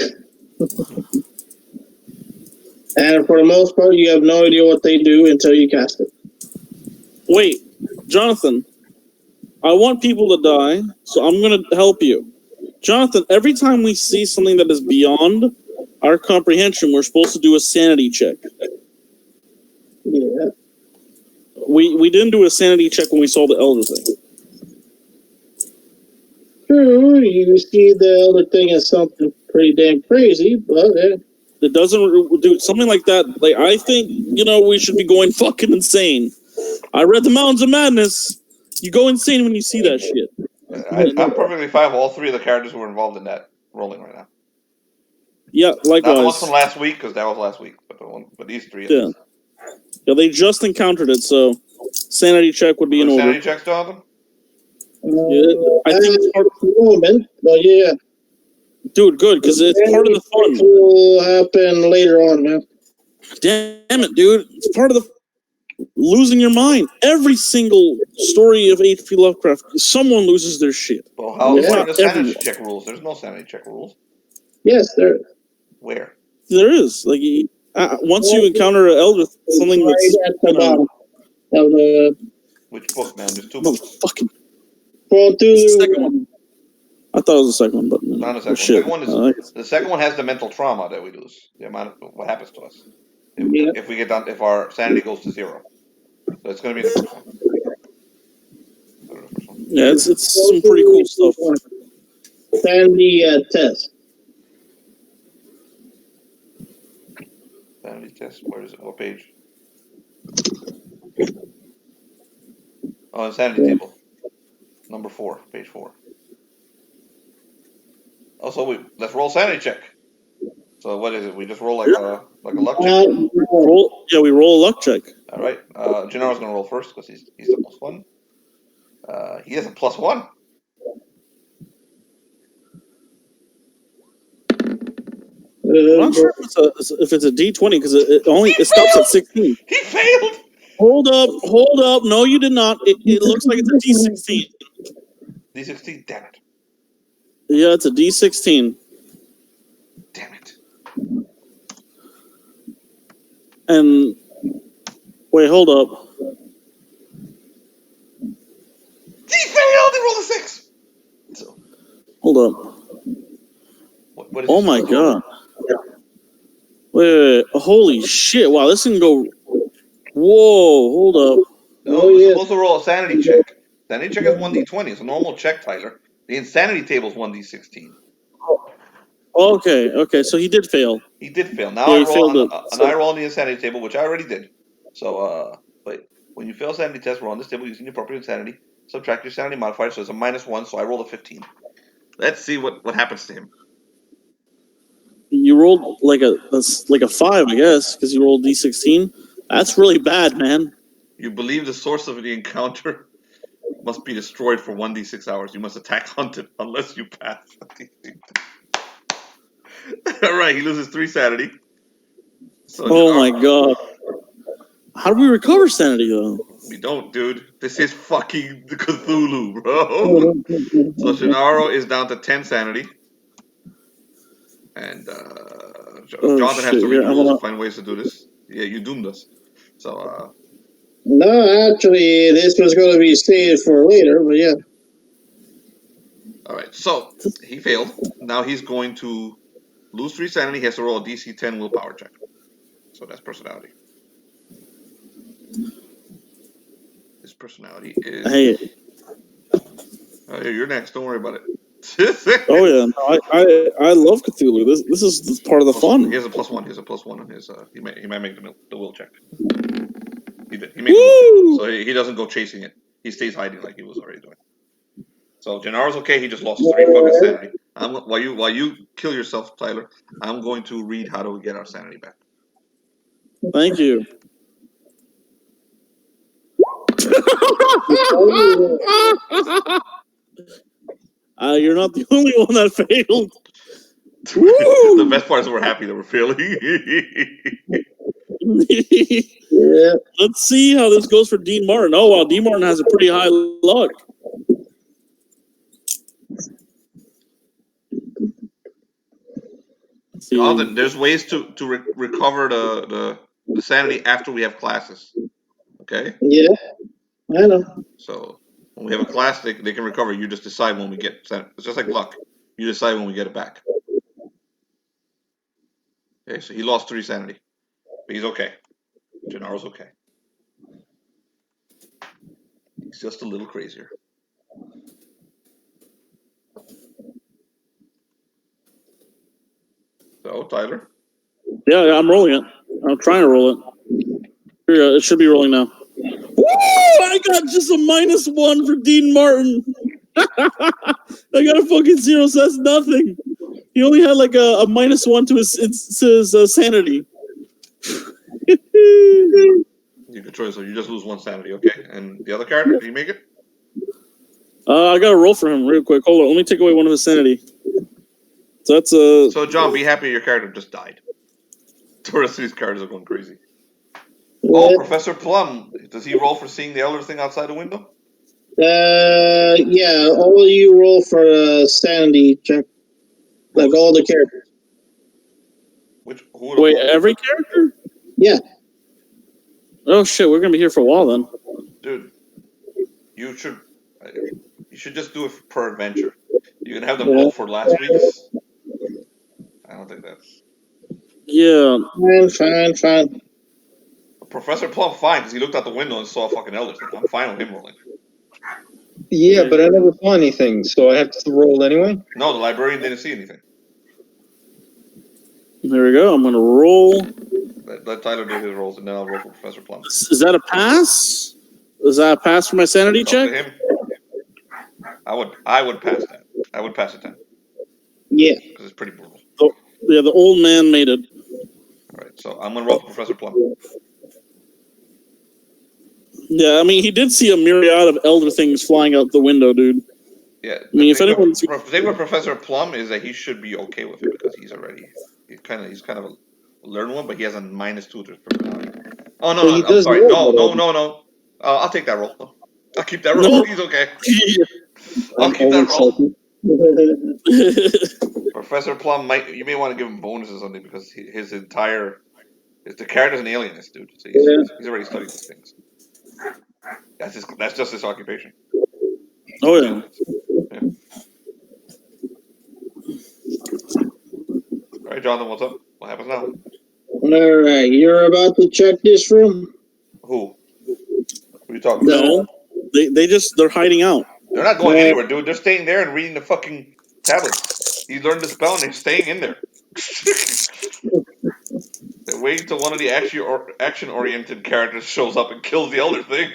And for the most part, you have no idea what they do until you cast it. Wait, Jonathan. I want people to die, so I'm gonna help you. Jonathan, every time we see something that is beyond our comprehension, we're supposed to do a sanity check. Yeah. We didn't do a sanity check when we saw the elder thing. True, you see the other thing as something pretty damn crazy, but It doesn't do something like that. Like, I think, we should be going fucking insane. I read the Mountains of Madness. You go insane when you see that shit. I'm perfectly fine with all three of the characters who are involved in that rolling right now. Yeah, likewise. Not the ones from last week, because that was last week, but these three. Yeah. Yeah, they just encountered it, so sanity check would be in order. Sanity checks, Jonathan? Yeah, I think it's part of the moment, but yeah. Dude, good, because it's part of the fun. It will happen later on, man. Damn it, dude. It's part of the losing your mind. Every single story of H.P. Lovecraft, someone loses their shit. Well, what are the sanity check rules? There's no sanity check rules. Yes, there is. Where? There is. Like, once you encounter an elder, something that's at the bottom of the. Which book, man? There's two books. Fucking. Well, the second one. I thought it was the second one, but not the second one. shit. The second one has the mental trauma that we lose. The amount of what happens to us if we get down, if our sanity goes to 0. So it's going to be the first one. Yeah, it's some pretty cool stuff. Sanity test. Sanity test. Where is it? What page? Oh, insanity table. Number 4, page 4. Also, let's roll sanity check. So what is it? We just roll like a luck check. We roll a luck check. All right. Gennaro's gonna roll first because he's the most fun. He has a +1. I'm not sure if it's a D20 because it stops at 16. He failed. Hold up. No, you did not. It looks like it's a D16. D16. Damn it. Yeah, it's a D16. Damn it. And wait, hold up. He failed. He rolled a 6. So. Hold up. What is oh my god. Wait. Holy shit. Wow, this can go. Whoa, hold up. No, you're supposed to roll a sanity check. Sanity check is 1D20. It's a normal check, Tyler. The insanity table is 1D16. Okay, so he did fail. He did fail. Now I roll I roll on the insanity table, which I already did. So, but when you fail sanity test, roll on this table using the appropriate insanity. Subtract your sanity modifier, so it's a -1. So I rolled a 15. Let's see what happens to him. You rolled like a 5, I guess, because you rolled D16. That's really bad, man. You believe the source of the encounter must be destroyed for 1d6 hours. You must attack hunted unless you pass. All right, he loses 3 sanity. So Oh my god. How do we recover sanity, though? We don't, dude. This is fucking Cthulhu, bro. So Gennaro is down to 10 sanity. And Jonathan has to read the rules and find ways to do this. Yeah, you doomed us. So, No, actually, this was going to be saved for later, but yeah. All right, so he failed. Now he's going to lose 3 sanity. He has to roll a DC 10 willpower check. So that's personality. His personality is... Hey. Oh, yeah, you're next. Don't worry about it. Oh yeah, no, I love Cthulhu. This is part of the fun. He has a +1. He has a +1 on his. He might make the will check. He did. He made the will check. So he doesn't go chasing it. He stays hiding like he was already doing. So Gennaro's okay. He just lost 3 fucking sanity. While you kill yourself, Tyler, I'm going to read how do we get our sanity back. Thank you. You're not the only one that failed. The best part is we're happy that we're failing. Yeah. Let's see how this goes for Dean Martin. Oh, wow, Dean Martin has a pretty high luck. Jonathan, there's ways to recover the sanity after we have classes. Okay? Yeah. I know. So when we have a class, they can recover. You just decide when we get sanity. It's just like luck. You decide when we get it back. Okay, so he lost 3 sanity. But he's okay. Gennaro's okay. He's just a little crazier. So, Tyler? Yeah, I'm rolling it. I'm trying to roll it. Here, it should be rolling now. Woo! I got just a -1 for Dean Martin. I got a fucking 0, so that's nothing. He only had like a -1 to his sanity. You can try, so you just lose 1 sanity, okay? And the other character, did he make it? I got to roll for him real quick. Hold on, let me take away 1 of his sanity. So that's So, John, be happy your character just died. The rest of these characters are going crazy. Oh, Professor Plum. Does he roll for seeing the elder thing outside the window? Yeah. All of you roll for a sanity check. Like all the characters. Wait, every character? Yeah. Oh shit, we're gonna be here for a while then. Dude, you should just do it per adventure. You can have them roll for last week's. I don't think that's. Yeah. Fine. Professor Plum, fine, because he looked out the window and saw a fucking elder thing. I'm fine with him rolling. Yeah, but I never saw anything, so I have to roll anyway? No, the librarian didn't see anything. There we go. I'm gonna roll. Let Tyler do his rolls, and then I'll roll for Professor Plum. Is that a pass? Is that a pass for my sanity check? To him. I would pass that. I would pass it then. Yeah. Because it's pretty brutal. Oh, yeah, the old man made it. All right, so I'm gonna roll for Professor Plum. Yeah, I mean, he did see a myriad of elder things flying out the window, dude. Yeah. I mean, if anyone's the thing with Professor Plum is that he should be okay with it because he's kind of a learned one, but he has a -2 to his personality. Oh no, I'm sorry. No. I'll take that roll. No. I'll keep that roll. No. He's okay. I'm I'll keep that roll. salty. Professor Plum you may want to give him bonuses or something because the character's an alienist, dude. So he's already studied these things. That's just his occupation. Oh yeah. All right, Jonathan, what's up? What happens now? All right, you're about to check this room? Who? Who are you talking about? No, they're hiding out. They're not going anywhere, dude. They're staying there and reading the fucking tablets. He learned the spell and they're staying in there. They're waiting until one of the action-oriented characters shows up and kills the elder thing.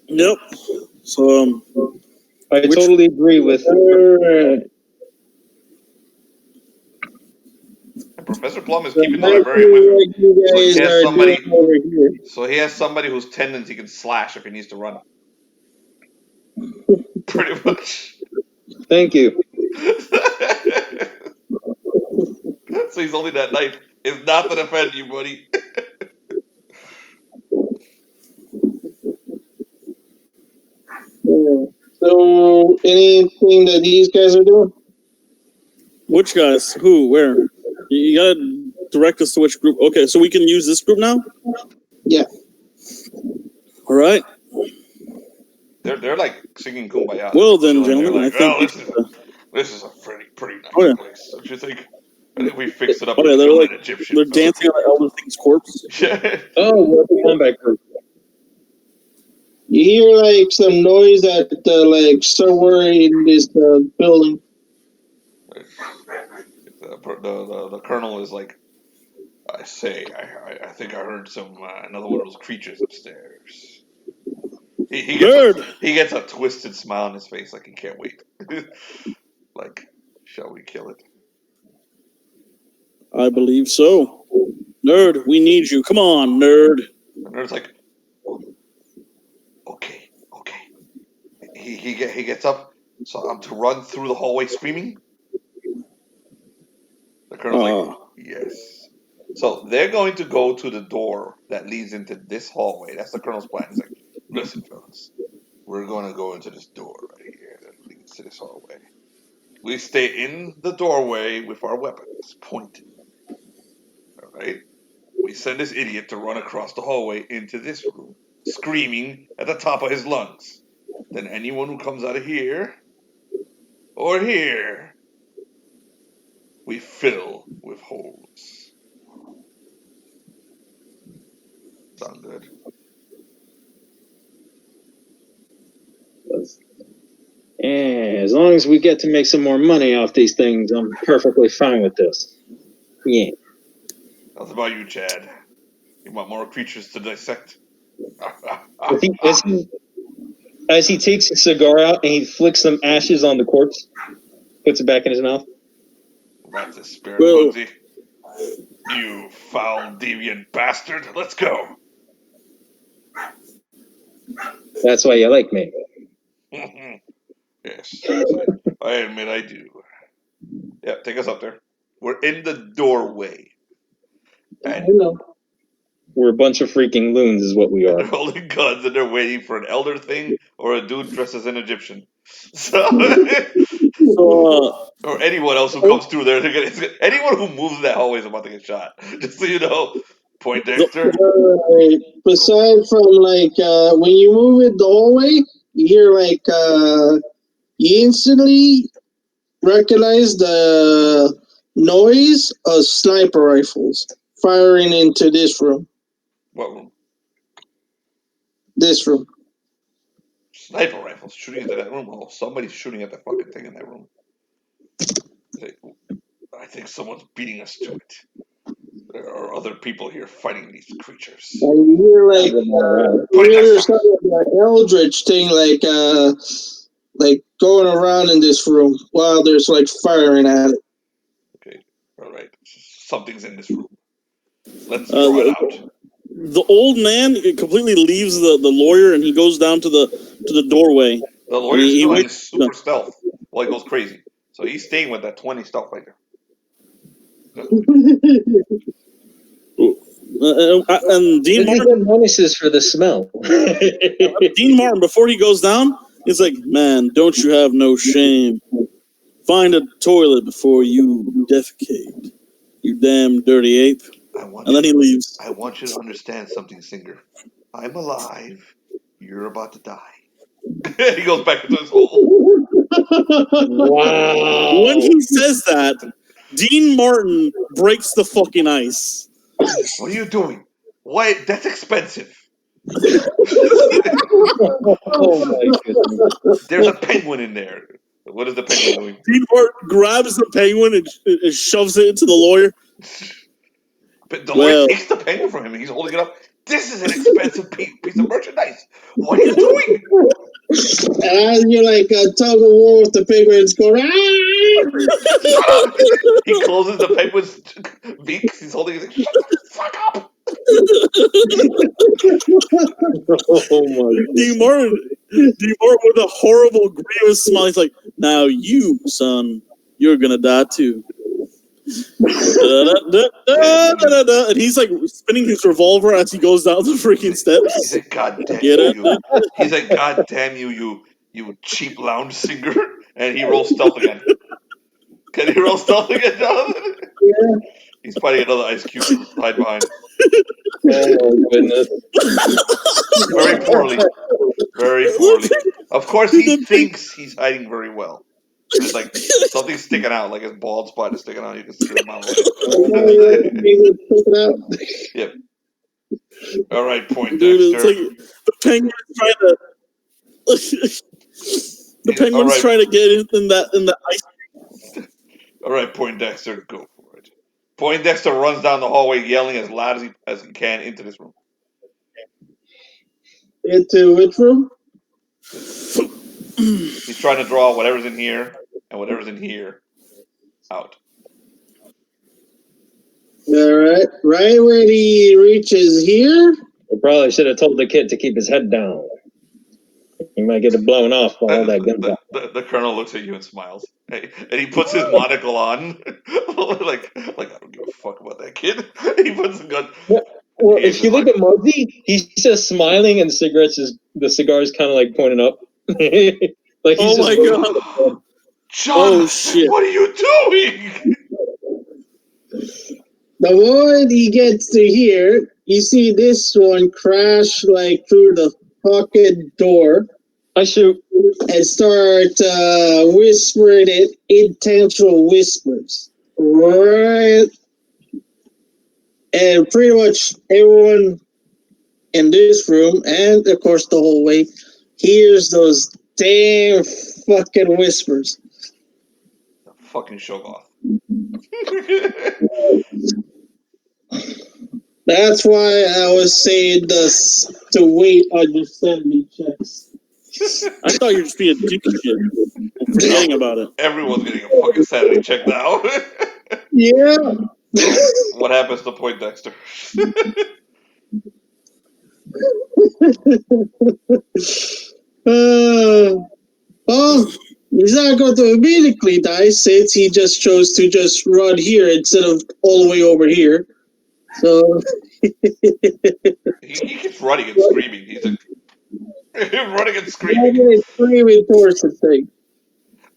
Yep. So I totally agree with. Professor Plum is keeping the librarian with him. So he has somebody whose tendons he can slash if he needs to run. Pretty much. Thank you. So he's only that knife. It's not to defend you, buddy. So, anything that these guys are doing? which guys? Who? Where? You gotta direct us to which group. Okay, so we can use this group now? Yeah. All right. They're like singing Kumbaya. Well then, gentlemen, like, I think this is a pretty nice place. Don't you think? I think we fixed it up. Oh yeah, they're like Egyptian. they're dancing on the elder thing's corpse. Oh, we're the combat group. You hear like some noise at like somewhere in this building. The colonel is like, I think I heard another one of those creatures upstairs. He gets a twisted smile on his face, like he can't wait. Like, shall we kill it? I believe so. Nerd, we need you. Come on, nerd. The nerd's like, he gets up. So I'm to run through the hallway screaming. The colonel's like, yes. So they're going to go to the door that leads into this hallway. That's the colonel's plan. He's like, listen, fellas, we're going to go into this door right here that leads to this hallway. We stay in the doorway with our weapons pointed. All right? We send this idiot to run across the hallway into this room, screaming at the top of his lungs. Then anyone who comes out of here or here, we fill with holes. Sound good? As long as we get to make some more money off these things, I'm perfectly fine with this. Yeah. How's about you, Chad? You want more creatures to dissect? As he takes a cigar out and he flicks some ashes on the corpse, puts it back in his mouth. That's a spirit, Bugsy. You foul, deviant bastard. Let's go. That's why you like me. Yes, I admit I do. Yeah, take us up there. We're in the doorway. And we're a bunch of freaking loons is what we are. They're holding guns and they're waiting for an elder thing or a dude dressed as an Egyptian. So, or anyone else who comes through there. Anyone who moves that hallway is about to get shot. Just so you know. Poindexter. Besides from when you move it the hallway, you hear you instantly recognize the noise of sniper rifles firing into this room. What room? This room. Sniper rifles shooting into that room. Oh, somebody's shooting at the fucking thing in that room. I think someone's beating us to it. There are other people here fighting these creatures. And you hear something like an eldritch thing going around in this room while there's firing at it. Okay, all right. Something's in this room. Let's draw it out. The old man completely leaves the lawyer and he goes down to the doorway. The lawyer's doing super stealth while he goes crazy. So he's staying with that 20 stealth right there. And Dean Martin bonuses for the smell. Dean Martin, before he goes down, he's like, "Man, don't you have no shame? Find a toilet before you defecate, you damn dirty ape." And then he leaves. I want you to understand something, Singer. I'm alive. You're about to die. He goes back into his hole. Wow. When he says that, Dean Martin breaks the fucking ice. What are you doing? Why? That's expensive. Oh my goodness. There's a penguin in there. What is the penguin doing? Dean Martin grabs the penguin and shoves it into the lawyer. But the lawyer takes the penguin from him and he's holding it up. This is an expensive piece of merchandise. What are you doing? As you're tug of war with the penguins going, He closes the penguin's beaks. He's holding it. Like, shut the fuck up. Oh my Dean Martin with a horrible grievous smile. He's like, "Now you, son, you're gonna die too." And he's spinning his revolver as he goes down the freaking steps. He's like, "God damn you!" He's like, "God damn you, you cheap lounge singer!" And he rolls stealth again. Can he roll stealth again, Jonathan? Yeah. He's fighting another ice cube to hide behind. Oh my goodness! Very poorly. Very poorly. Of course, he thinks he's hiding very well. There's something sticking out, like his bald spot is sticking out. You can see the mouth. Yep. All right, Poindexter. Dude, it's the penguin's trying to. The penguin's trying to get in the ice. All right, Poindexter, go for it. Poindexter runs down the hallway, yelling as loud as he can into this room. Into which room? He's trying to draw whatever's in here and whatever's in here out. All right. Right when he reaches here. We probably should have told the kid to keep his head down. He might get it blown off by all that gunpowder. The colonel looks at you and smiles. Hey, and he puts his monocle on, like I don't give a fuck about that kid. He puts the gun. Yeah. Well, He if you look at Muggsy, he's just smiling, and the cigar is kind of like pointed up. Like he's Oh my god! John, Oh shit! what are you doing? The moment he gets to here, you see this one crash like through the fucking door. I shoot. And start whispering it intentional whispers. Right. And pretty much everyone in this room, and of course the whole way, hears those damn fucking whispers. Fucking Shogoth. That's why I was saying this to wait on your sanity checks. I thought you were just being dipshit, forgetting about it. Everyone's getting a fucking sanity check now. Yeah. What happens to Poindexter? Well, he's not going to immediately die since he just chose to just run here instead of all the way over here. So he keeps running and screaming. He's running and screaming. I'm screaming towards the thing.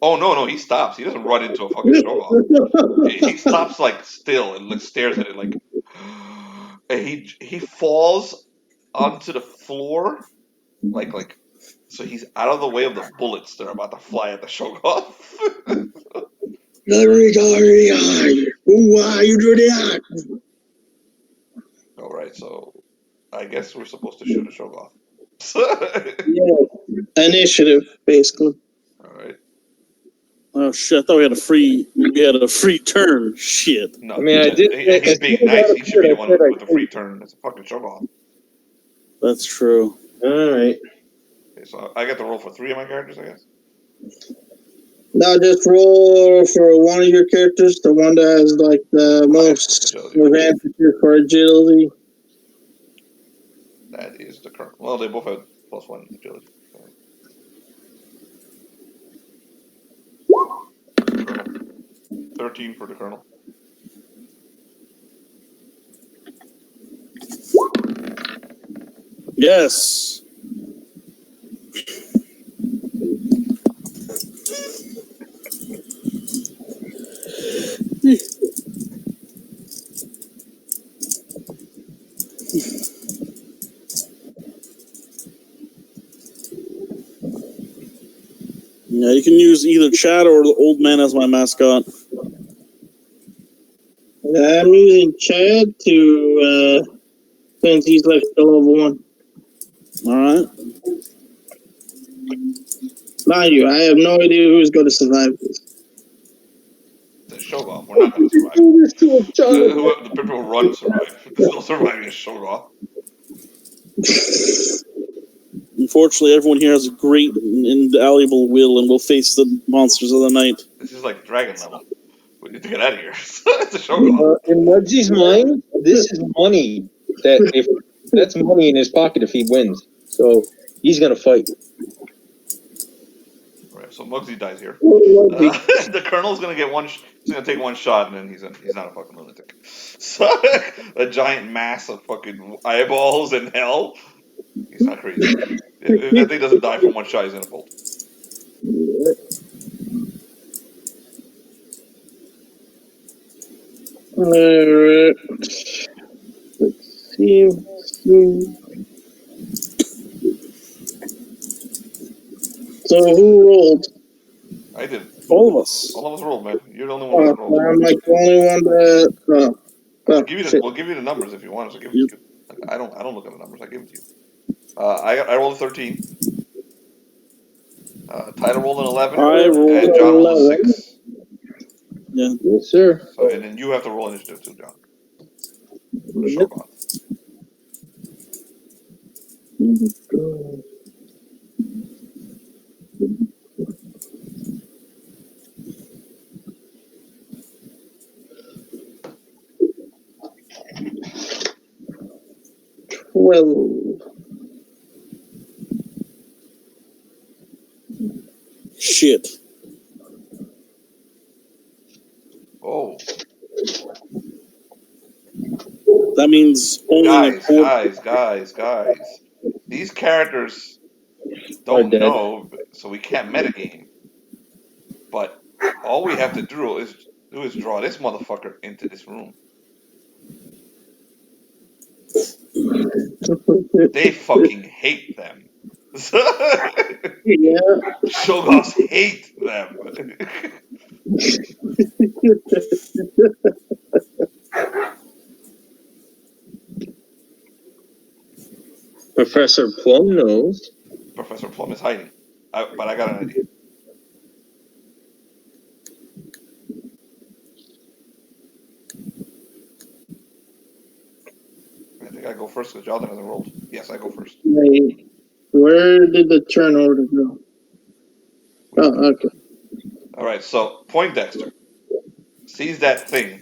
Oh no, he stops. He doesn't run into a fucking Shogoth. He stops like still and stares at it like. And he falls onto the floor like. So he's out of the way of the bullets that are about to fly at the Shogoth. Why you do that? All right, so I guess we're supposed to shoot a Shogoth. Yeah. Initiative, basically. All right. Oh shit! I thought we had a free turn. Shit. No, I mean, I did. He's being nice. He should be the one with the free turn. It's a fucking Shogoth. That's true. All right. Okay, so I got to roll for 3 of my characters, I guess. Now just roll for one of your characters, the one that has like the most advantage for agility. That is the colonel. Well, they both have +1 agility. Colonel. 13 for the colonel. Yes. Yeah, you can use either Chad or the old man as my mascot. I'm using Chad to since he's like the level 1. All right. Mind you, I have no idea who's going to survive this. The Shogoth. We're not going to survive. The people who run survive. There's no surviving a Shogoth. Unfortunately, everyone here has a great and invaluable will and will face the monsters of the night. This is like dragon level. We need to get out of here. It's a Shogoth. In Muggsy's mind, this is money. That's money in his pocket if he wins. So he's gonna fight. Right, so Muggsy dies here. The colonel's gonna get one. He's gonna take one shot, and then he's not a fucking lunatic. So a giant mass of fucking eyeballs and hell. He's not crazy. If that thing doesn't die from one shot, he's gonna fold. Alright. Let's see. So who rolled? I did. All of us. All of us rolled, man. You're the only one that rolled. I'm like the only one that. We'll give you the numbers if you want us to give it to you. I don't look at the numbers. I give them to you. I rolled a 13. Tyler rolled an 11. I rolled and John rolled a 6. Yeah. Yes, sir. So, and then you have to roll initiative too, John. For the Yep. Shogoth. Well. shit. Oh, That means only guys. These characters Are don't dead. know, so we can't metagame. But all we have to do is draw this motherfucker into this room. They fucking hate them. Yeah. Shoggoths hate them. Professor Plum knows. Professor Plum is hiding. But I got an idea. I think I go first because Jonathan hasn't rolled. Yes, I go first. Wait, where did the turnover go? Oh, okay. All right, so Poindexter sees that thing.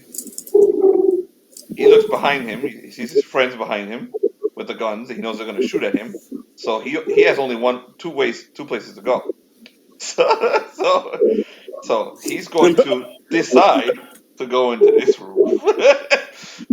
He looks behind him. He sees his friends behind him with the guns. He knows they're going to shoot at him. So he has only two places to go. So he's going to decide to go into this room.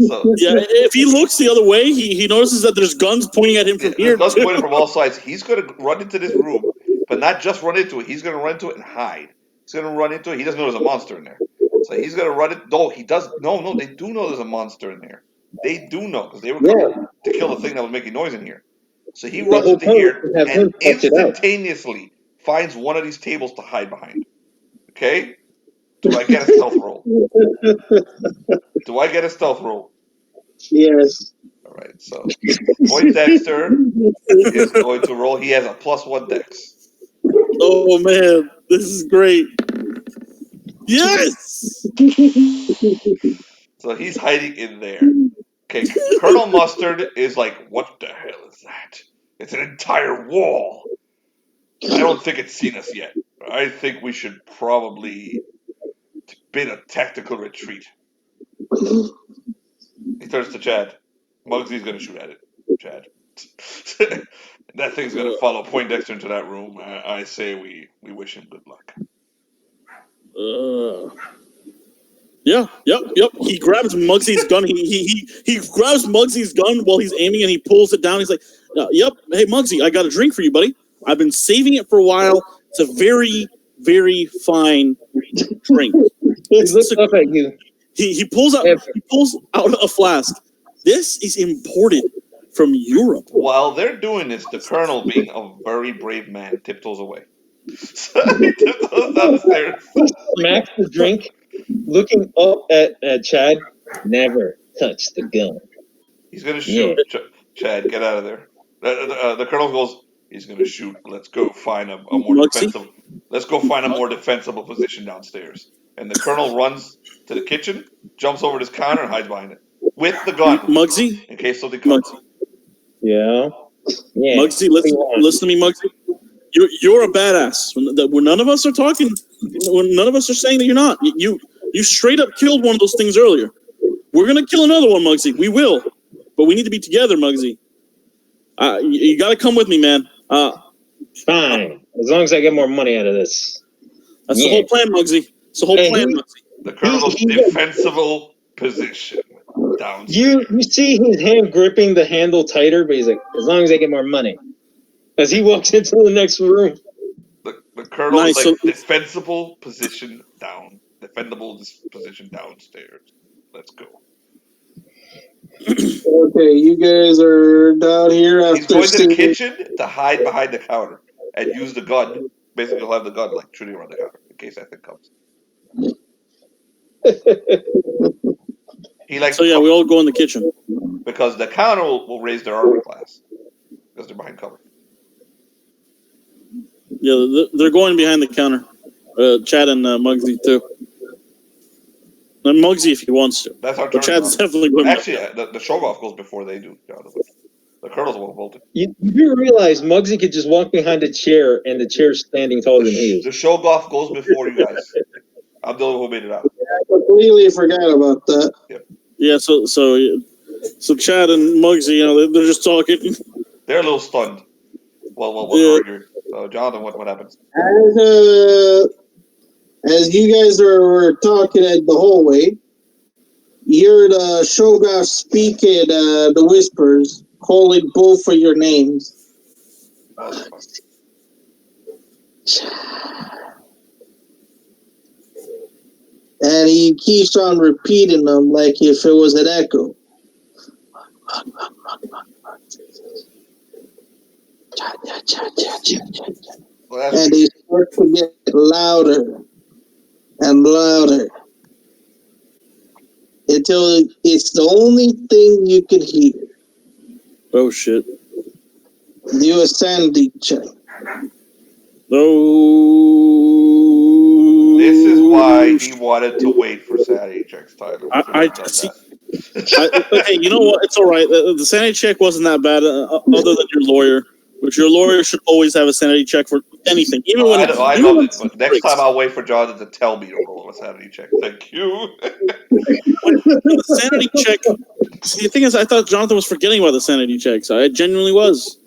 So Yeah, if he looks the other way, he notices that there's guns pointing at him from there's here. guns too. pointing from all sides. He's going to run into this room, but not just run into it. He's going to run into it and hide. He's going to run into it. He doesn't know there's a monster in there. So he's going to run it. No, he does. No, they do know there's a monster in there. They do know because they were coming to kill the thing that was making noise in here. So he runs into here and instantaneously finds one of these tables to hide behind. Okay? Do I get a stealth roll? Do I get a stealth roll? Yes. All right, so Poindexter is going to roll. He has a +1 dex. Oh man, this is great. Yes. So he's hiding in there. Okay, Colonel Mustard is like, what the hell is that? It's an entire wall. I don't think it's seen us yet. I think we should probably bid a tactical retreat. He turns to Chad. Muggsy's going to shoot at it. Chad. That thing's going to follow Poindexter into that room. I say we wish him good luck. Yep. He grabs Muggsy's gun. He grabs Muggsy's gun while he's aiming, and he pulls it down. He's like, "Yep, hey Muggsy, I got a drink for you, buddy. I've been saving it for a while. It's a very, very fine drink." He looks up at you. He pulls out a flask. This is imported from Europe. While they're doing this, the Colonel, being a very brave man, tiptoes away. So he tiptoes down the stairs. Smacks the drink, looking up at Chad. Never touch the gun. He's going to shoot. Yeah. Chad, get out of there. The Colonel goes, he's going to shoot. Let's go find a more defensive. Let's go find a more defensible position downstairs. And the Colonel runs to the kitchen, jumps over this counter, and hides behind it with the gun. Muggsy, in case something comes. Yeah. Muggsy, listen to me, Muggsy. You're a badass. When none of us are talking, when none of us are saying that you're not. You straight up killed one of those things earlier. We're gonna kill another one, Muggsy. We will, but we need to be together, Muggsy. You got to come with me, man. Fine, as long as I get more money out of this. That's the whole plan, Muggsy. It's the whole plan, Muggsy. The Colonel's defensible position downstairs. You see his hand gripping the handle tighter, but he's like, as long as I get more money. As he walks into the next room. The Colonel's defensible position down. Defendable position downstairs. Let's go. Okay, you guys are down here. He's going to the kitchen to hide behind the counter and use the gun. Basically, he'll have the gun like shooting around the counter in case that thing comes. We all go in the kitchen because the counter will raise their armor class because they're behind cover. Yeah, they're going behind the counter. Chad and Muggsy too. And Muggsy if he wants to. That's our turn. But Chad's definitely going. Actually, the show-off goes before they do. The Colonel's well bolted. You do realize Muggsy could just walk behind a chair and the chair's standing taller than he is. The show-off goes before you guys. I'm the one who made it out. I completely forgot about that. Yep. Yeah, so Chad and Muggsy, they're just talking. They're a little stunned while we're arguing. So, Jonathan, what happens? As you guys were talking at the hallway, you heard Shogoff speak in the whispers, calling both for your names. Motherfucker. And he keeps on repeating them like if it was an echo. And they start to get louder and louder until it's the only thing you can hear. Oh shit. Do a sanity check. Oh. This is why he wanted to wait for sanity checks, Tyler. Hey, you know what? It's all right. The sanity check wasn't that bad, other than your lawyer. Which your lawyer should always have a sanity check for anything, even when I love it. But next time I'll wait for Jonathan to tell me to roll a sanity check. Thank you. The sanity check. See, the thing is, I thought Jonathan was forgetting about the sanity checks. I genuinely was.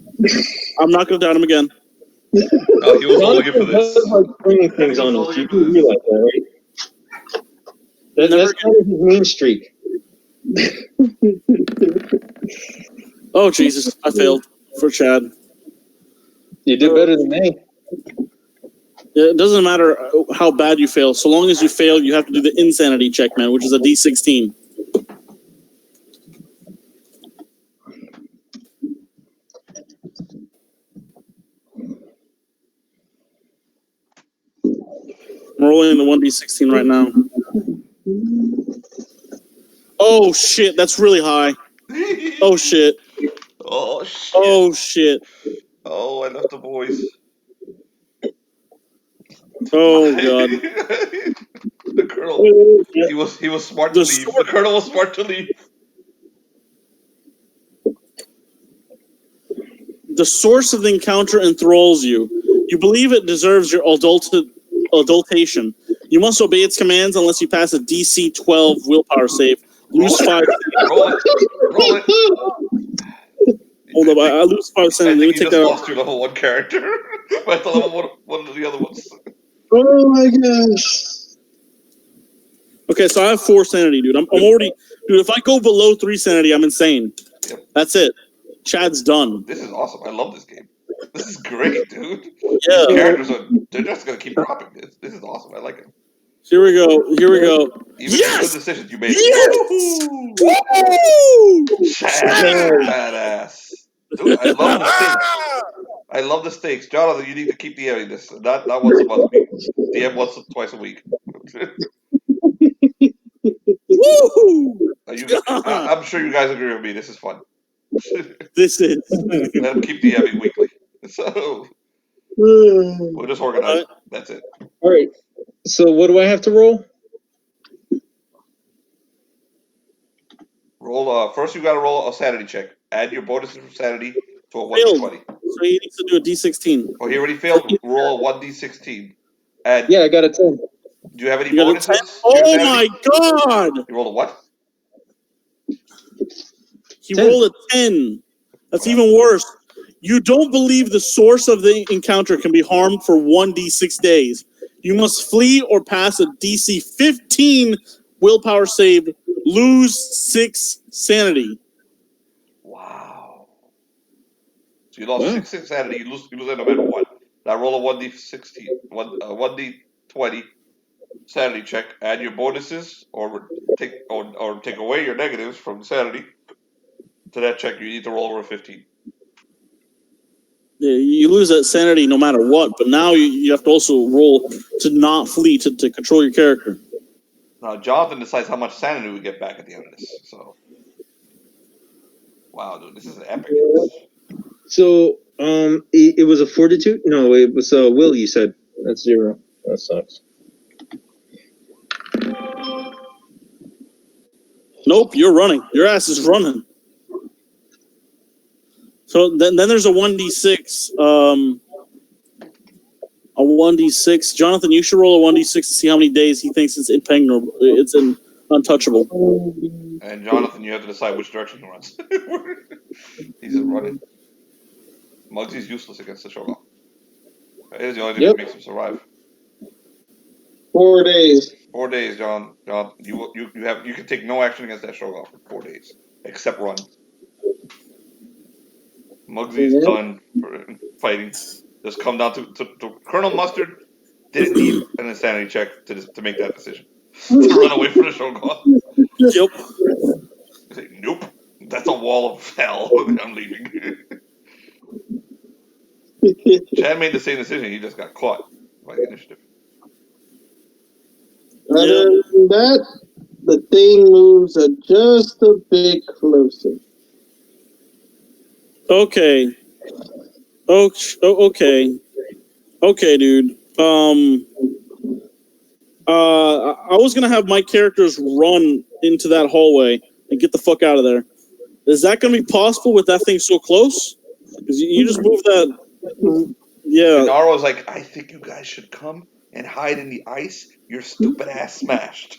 I'm not going to doubt him again. No, he was looking for this. Like bringing things on us. You do realize that, right? That's kind of his mean streak. Oh Jesus! I failed for Chad. You did better than me. It doesn't matter how bad you fail. So long as you fail, you have to do the insanity check, man, which is a D16. I'm rolling the 1D16 right now. Oh shit! That's really high. Oh shit! Oh shit! Oh shit! Oh, I left the boys. Oh god! The colonel. He was smart to leave. The colonel was smart to leave. The source of the encounter enthralls you. You believe it deserves your adultation. You must obey its commands unless you pass a DC 12 willpower save. Lose 5. Roll it. Roll it. Hold up, I lose 5 cents. I Let me think you take just that lost your level 1 character. But the level one of the other ones. Oh my gosh. Okay, so I have 4 sanity, dude. I'm already... Dude, if I go below 3 sanity, I'm insane. Yep. That's it. Chad's done. This is awesome. I love this game. This is great, dude. Yeah. These characters they're just going to keep dropping this. This is awesome. I like it. Here we go. Even yes! the good decisions you made. Yes! Woo! Badass. Dude, I love the stakes. I love the stakes. Jonathan, you need to keep DMing this. Not once a month. DM once or twice a week. Woo! I'm sure you guys agree with me. This is fun. This is. Let them keep DMing weekly. So we'll just organize. That's it. All right. So what do I have to roll? Roll. First, you got to roll a sanity check. Add your bonuses from sanity to a 1d20. So he needs to do a D16. Oh, he already failed. Roll a 1d16. Yeah, I got a 10. Do you have any bonuses? Oh my god! You rolled a what? He rolled a 10. That's even worse. You don't believe the source of the encounter can be harmed for 1d6 days. You must flee or pass a DC 15 willpower save, lose 6 sanity. Wow. So you lost 6 sanity. You lose it no matter what. Now roll a 1d16, 1d20 sanity check. Add your bonuses or take away your negatives from sanity. To that check, you need to roll over a 15. Yeah, you lose that sanity no matter what, but now you have to also roll to not flee, to control your character. Now, Jonathan decides how much sanity we get back at the end of this. So, wow, dude, this is epic. So, it was a fortitude? No, it was a will, you said. That's 0. That sucks. Nope, you're running. Your ass is running. So then there's a 1d6. A 1d6. Jonathan, you should roll a 1d6 to see how many days he thinks it's impregnable. It's untouchable. And Jonathan, you have to decide which direction he runs. He's running. Muggsy's useless against the Shogun. It is the only thing that makes him survive. 4 days. 4 days, John. John, you can take no action against that Shogun for 4 days, except run. Muggsy's done for fighting. Just come down to Colonel Mustard. Didn't need an insanity check to make that decision to run away from the Shogun. Yep. He's like, nope, that's a wall of hell. I'm leaving. Chad made the same decision. He just got caught by the initiative. Other than that, the thing moves just a bit closer. Okay. Okay, dude. I was gonna have my characters run into that hallway and get the fuck out of there. Is that gonna be possible with that thing so close? Because you just moved that. Yeah. Naro's like, I think you guys should come and hide in the ice. Your stupid ass smashed.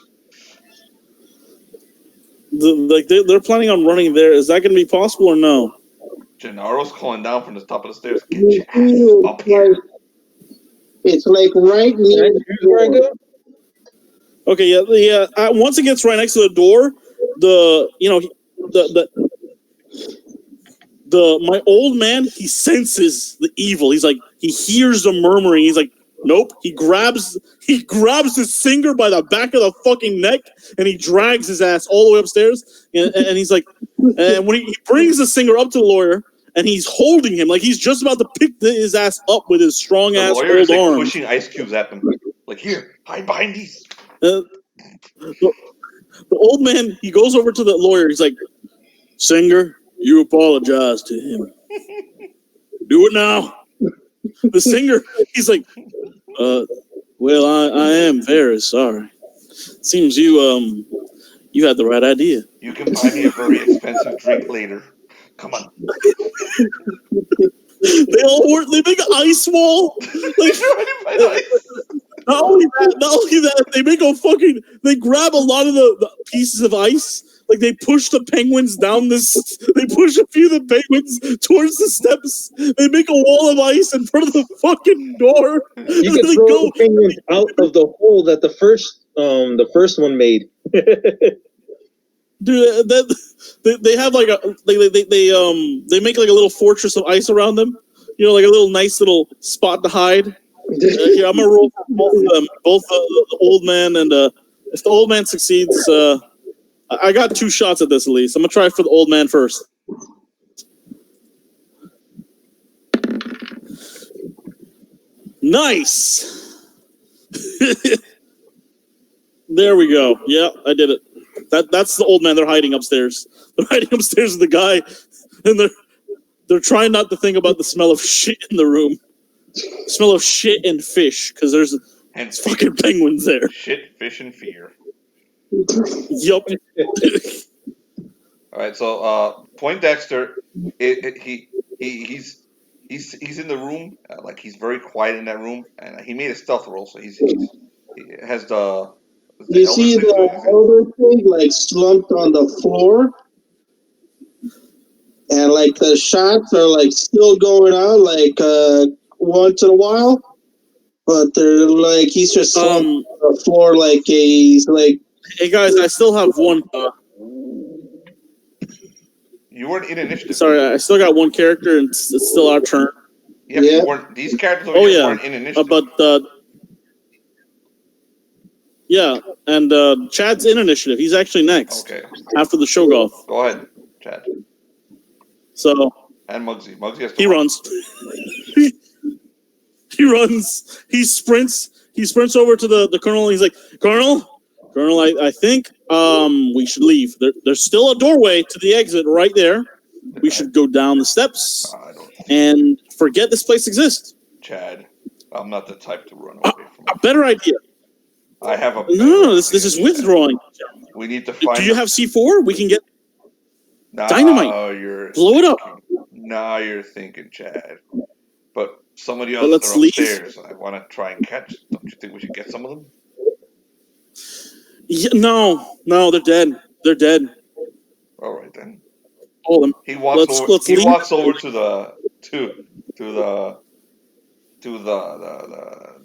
They're planning on running there. Is that going to be possible or no? Gennaro's calling down from the top of the stairs. Get your ass up here. It's like right near where I go. Okay, yeah. Once it gets right next to the door, my old man, he senses the evil. He's like, he hears the murmuring. He's like, nope. He grabs the singer by the back of the fucking neck and he drags his ass all the way upstairs. And he's like, and when he brings the singer up to the lawyer and he's holding him like he's just about to pick his ass up with his strong ass old arm. Like pushing ice cubes at them. Like, here, hide behind these. The old man, he goes over to the lawyer. He's like, Singer, you apologize to him. Do it now. The singer, he's like, well, I am very sorry. Seems you had the right idea. You can buy me a very expensive drink later. Come on. They make an ice wall. Like, not only that, they grab a lot of the pieces of ice. Like they push the penguins down they push a few of the penguins towards the steps. They make a wall of ice in front of the fucking door. You can throw the penguins out of the hole that the first one made. Dude, they have like they make like a little fortress of ice around them. You know, like a little nice little spot to hide. Here, I'm gonna roll for both of them, both the old man and if the old man succeeds, I got 2 shots at this at least. I'm gonna try for the old man first. Nice. There we go. Yeah, I did it. That's the old man. They're hiding upstairs. They're hiding upstairs with the guy, and they're trying not to think about the smell of shit in the room. Smell of shit and fish, because there's fucking penguins there. Shit, fish, and fear. Yup. All right, so Poindexter, he's in the room, like he's very quiet in that room, and he made a stealth roll, so he has the. You see the elder thing like slumped on the floor, and like the shots are like still going on, like once in a while, but they're like he's just slumped on the floor, like he's like. Hey guys, I still have one. You weren't in initiative. Sorry, I still got one character, and it's still our turn. Yeah, you weren't. These characters weren't in initiative. Yeah, and Chad's in initiative. He's actually next. Okay. After the show golf. Go ahead, Chad. So. And Muggsy. Muggsy has to. He runs. He runs. He sprints. He sprints over to the colonel. And he's like, Colonel, I think we should leave. There's still a doorway to the exit right there. We should go down the steps and forget this place exists. Chad, I'm not the type to run away from a better idea. I have a no. This is withdrawing. We need to find. Do you have C4? We can get dynamite. Blow it up. Now you're thinking, Chad. But some of the others are upstairs. I want to try and catch. Don't you think we should get some of them? Yeah, no, they're dead. They're dead. All right then. Hold them. He walks over to the to the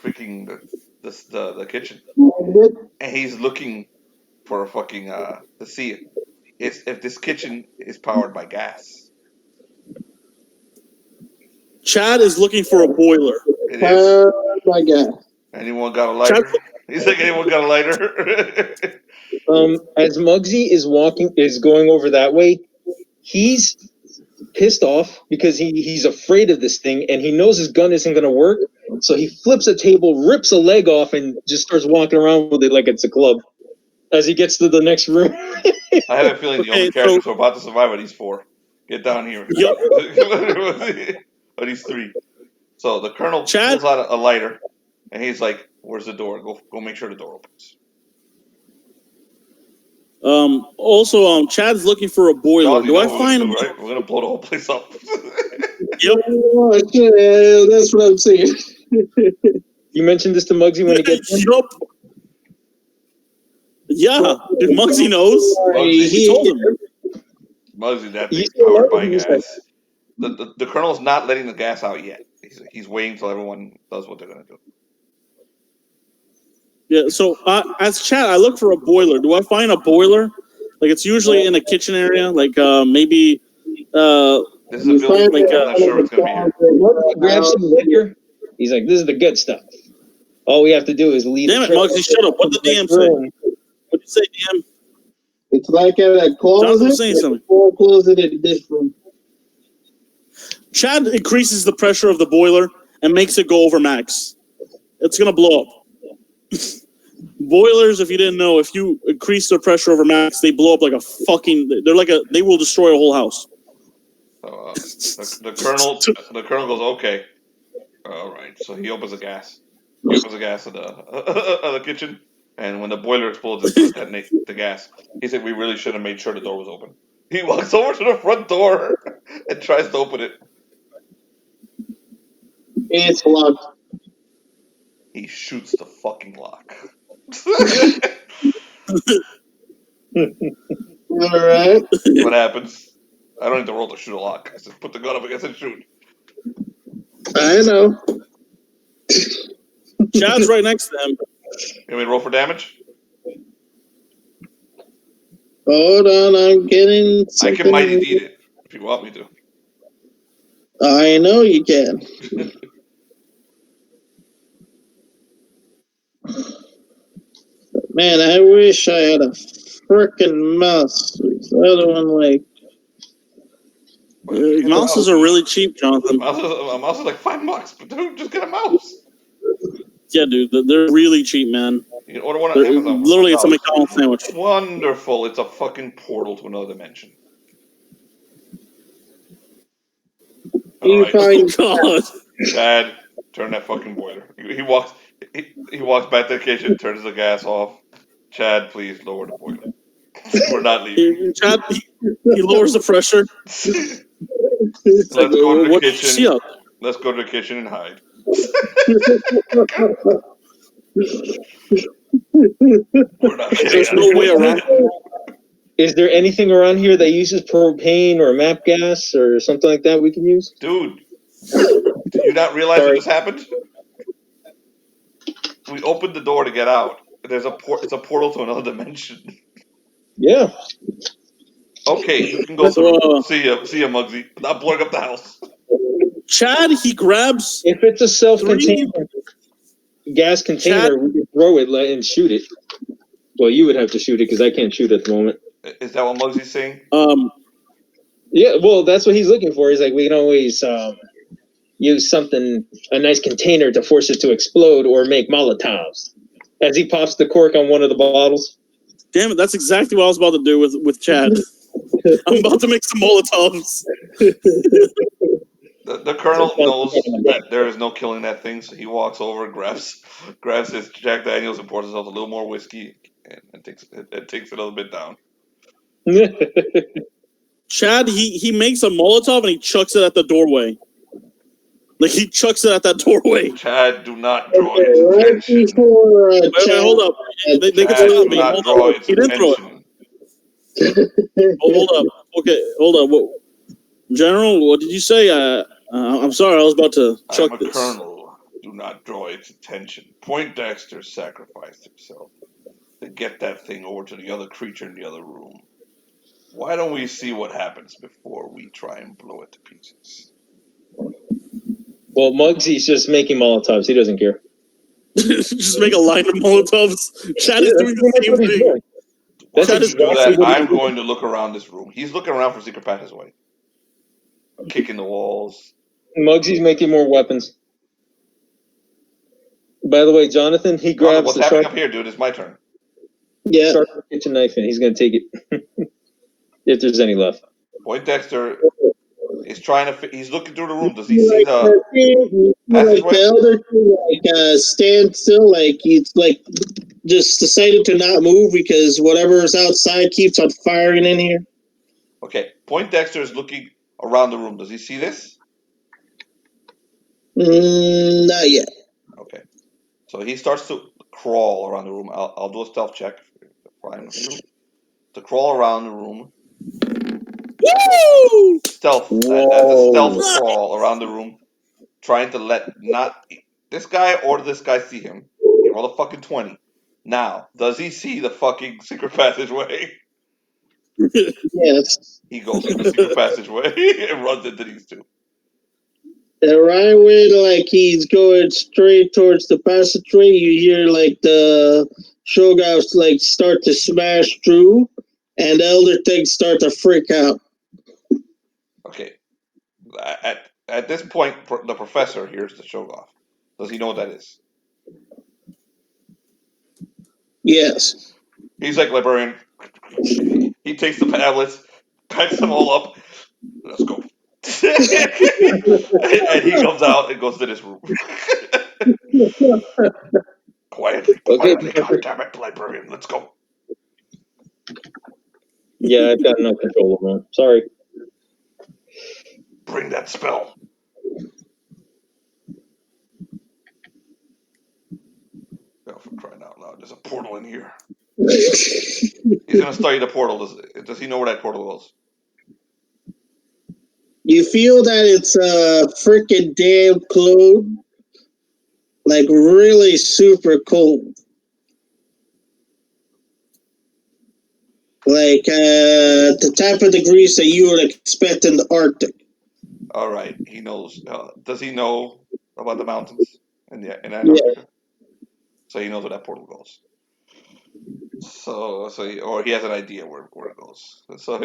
freaking the kitchen, and he's looking for a fucking to see if this kitchen is powered by gas. Chad is looking for a boiler. It is. My God. Anyone got a lighter? He's like, anyone got a lighter? As Muggsy is going over that way, he's pissed off because he's afraid of this thing and he knows his gun isn't going to work. So he flips a table, rips a leg off, and just starts walking around with it like it's a club as he gets to the next room. I have a feeling the only characters who are about to survive are these four. Get down here. Yep. Are these three? So the colonel Chad? pulls out a lighter, and he's like, "Where's the door? Go make sure the door opens." Also, Chad's looking for a boiler. John, Do I find him? Right? We're gonna blow the whole place up. Yep. Oh, yeah, that's what I'm saying. You mentioned this to Muggsy when he gets in? Yup. Yeah, dude, Muggsy knows. Muggsy told him. Muggsy, that thing's powered by gas. The colonel's not letting the gas out yet. He's waiting till everyone does what they're gonna do. Yeah, so as Chad, I look for a boiler. Do I find a boiler? Like, it's usually in a kitchen area, like maybe. This is a building. Like, I'm not sure what's gonna be here. He grabs some liquor. He's like, "This is the good stuff. All we have to do is lead." Damn it, Muggsy, shut up. What did the DM say? What'd you say, DM? It's like at a closet. Jonathan was saying something. Closet in this room. Chad increases the pressure of the boiler and makes it go over max. It's gonna blow up. Boilers, if you didn't know, if you increase their pressure over max, they blow up like a fucking. They will destroy a whole house. So the colonel goes, okay, all right. So he opens the gas. He opens the gas of the kitchen, and when the boiler explodes, it's going to detonate the gas. He said, "We really should have made sure the door was open." He walks over to the front door and tries to open it. It's locked. He shoots the fucking lock. All right. What happens? I don't need to roll to shoot a lock. I just put the gun up against it and shoot. I know. Chad's right next to him. You want me to roll for damage? Hold on, I'm getting something. I can mighty deed it if you want me to. I know you can. Man, I wish I had a frickin' mouse. The other one, like, Mouses are really cheap, Jonathan. A mouse is like $5, but dude, just get a mouse. Yeah, dude, they're really cheap, man. You can order one on Amazon. Literally, it's a McDonald's sandwich. Wonderful. It's a fucking portal to another dimension. you All right. find God. Dad, turn that fucking boiler. He walks back to the kitchen, turns the gas off. Chad, please lower the boiler. We're not leaving. Chad, he lowers the pressure. Let's go to the What did you see kitchen. up? Let's go to the kitchen and hide. We're not kidding. There's no way around it. Is there anything around here that uses propane or MAP gas or something like that we can use? Dude, did you not realize that this happened? We opened the door to get out. It's a portal to another dimension. Yeah. Okay, you can go through. See ya, Muggsy. Not blowing up the house. Chad, he grabs. If it's a self-contained gas container, we can throw it and shoot it. Well, you would have to shoot it because I can't shoot at the moment. Is that what Muggsy's saying? Yeah, well, that's what he's looking for. He's like, we can always use a nice container to force it to explode or make Molotovs. As he pops the cork on one of the bottles. Damn it, that's exactly what I was about to do with Chad. I'm about to make some Molotovs. The colonel knows that there is no killing that thing, so he walks over, grabs his Jack Daniels and pours himself a little more whiskey and takes it a little bit down. Chad, he makes a Molotov and he chucks it at the doorway. Like, he chucks it at that doorway. Chad, do not draw his right attention. before Wait, hold up. They can stop me. Not Hold draw up. its He didn't throw it. attention. Oh, hold up. Okay, hold up. General, what did you say? I'm sorry, I was about to chuck I'm a this. colonel. Do not draw its attention. Poindexter sacrificed himself to get that thing over to the other creature in the other room. Why don't we see what happens before we try and blow it to pieces? Well, Muggsy's just making Molotovs. He doesn't care. Just make a line of Molotovs. Chad is doing the same thing. While Chad you is do that, exactly what I'm he's doing. going to look around this room. He's looking around for secret passageway. Kicking the walls. Muggsy's making more weapons. By the way, Jonathan, he grabs What's the happening sharp, up here, dude? It's my turn. Yeah. sharp kitchen knife and he's going to take it. If there's any left. Poindexter is trying to. He's looking through the room. Does he see the Like passageway? the elder two, stand still, like he's like just decided to not move because whatever's outside keeps on firing in here. Okay, Poindexter is looking around the room. Does he see this? Not yet. Okay, so he starts to crawl around the room. I'll do a stealth check. Fine with you. To crawl around the room. Woo! Stealth. That's a stealth crawl around the room, trying to let not this guy or this guy see him. He rolled a fucking 20. Now, does he see the fucking secret passageway? Yes. He goes through the secret passageway and runs into these two. And right when like he's going straight towards the passageway, you hear like the Shogoffs like start to smash through, and elder things start to freak out. Okay. At this point, the professor hears the Shogoff. Does he know what that is? Yes. He's like librarian. He takes the tablets, packs them all up. Let's go. And he comes out and goes to this room. Quietly, Okay, God damn it, librarian, let's go. Yeah, I've got no control over him. Sorry. Bring that spell. Oh, for crying out loud, there's a portal in here. He's gonna study the portal. Does he know where that portal goes? You feel that it's freaking damn cold, like really super cold. Like the type of degrees that you would expect in the Arctic. All right, he knows. Does he know about the mountains in Yeah. Antarctica? So he knows where that portal goes. Or he has an idea where it goes. So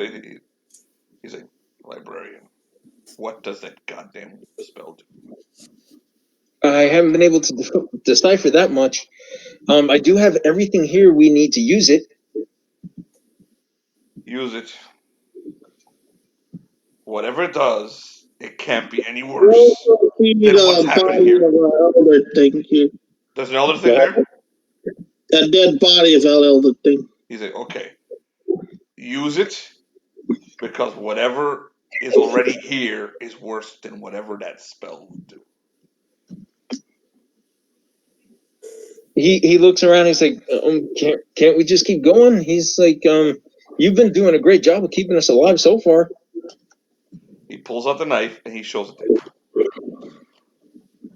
he's a librarian. What does that goddamn spell do? I haven't been able to decipher that much. I do have everything here we need to use it. Use it. Whatever it does, it can't be any worse than what's happening here. Elder thing here. There's an elder thing there? A dead body of an elder thing. He's like, okay. Use it because whatever is already here is worse than whatever that spell will do. He looks around. He's like, can't we just keep going? He's like, you've been doing a great job of keeping us alive so far. He pulls out the knife and he shows it to him.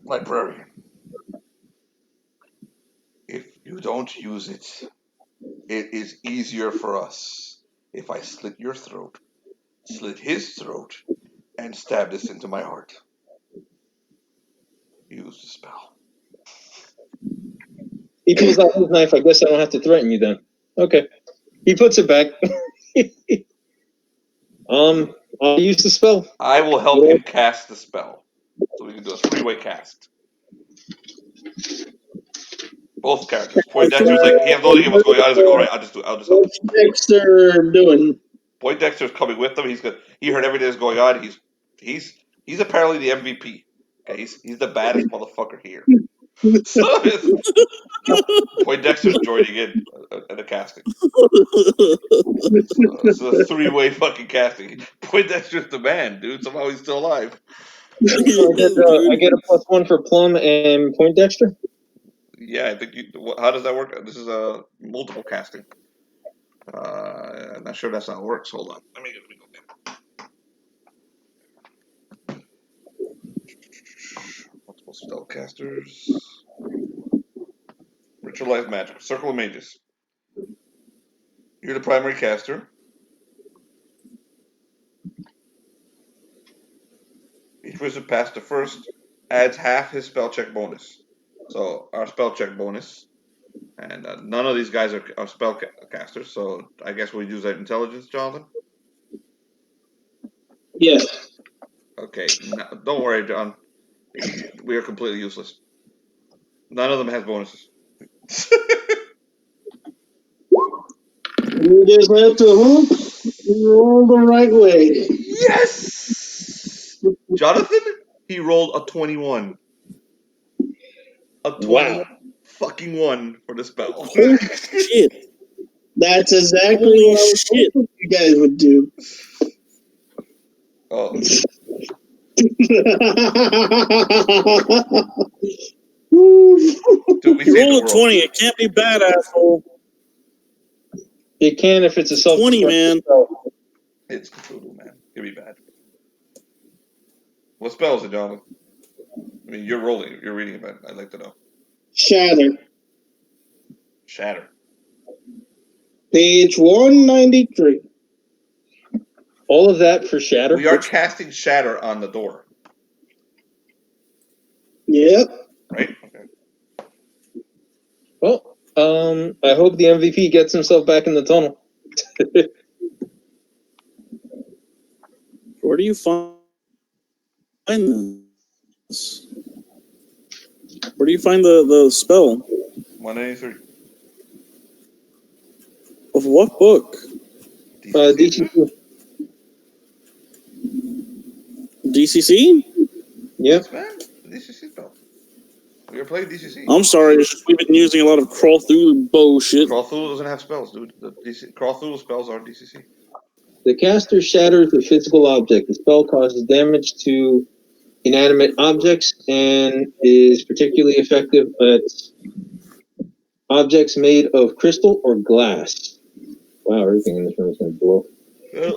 Librarian, if you don't use it, it is easier for us if I slit your throat, slit his throat, and stab this into my heart. Use the spell. He pulls out his knife. I guess I don't have to threaten you then. Okay. He puts it back. I'll use the spell. I will help him cast the spell. So we can do a three-way cast. Both characters. Poindexter's like, he has no idea what's going on. He's like, all right, I'll just help him. What's Dexter doing? Poindexter's coming with them. He heard everything that's going on. He's apparently the MVP. Okay, he's the baddest motherfucker here. So Poindexter's joining in the casting. So it's a three-way fucking casting. Poindexter's the man, dude. Somehow he's still alive. So I get a +1 for Plum and Poindexter. Yeah, I think. How does that work? This is a multiple casting. I'm not sure that's how it works. Hold on. Let me go. Spellcasters. Ritualized magic. Circle of mages. You're the primary caster. Each person past the first adds half his spell check bonus. So our spell check bonus, and none of these guys are spell casters. So I guess we'll use that intelligence, Jonathan. Yes. Okay, don't worry, John. We are completely useless. None of them has bonuses. You just have to hope you roll the right way. Yes, Jonathan. He rolled a 21. A 21 Wow. fucking 1 for the spell. Holy shit! That's exactly Holy what I was shit! hoping you guys would do. Oh, dude, we You saved the roll a world. 20. It can't be bad, asshole. It can if it's a 20, man. It's Cthulhu, man. It'd be bad. What spell is it, Jonathan? I mean, you're rolling. You're reading it, but I'd like to know. Shatter. Shatter. Page 193. All of that for Shatter? We are casting Shatter on the door, Yep. right? Okay. Well, I hope the MVP gets himself back in the tunnel. Where do you find this? Where do you find the spell? 183. Of what book? DCC. DCC? Yep. Yes, man. DCC spell. We are playing DCC. I'm sorry, we've been using a lot of crawl through bullshit. Cthulhu doesn't have spells, dude. The Cthulhu spells are DCC. The caster shatters a physical object. The spell causes damage to inanimate objects and is particularly effective at objects made of crystal or glass. Wow, everything in this room is going to blow.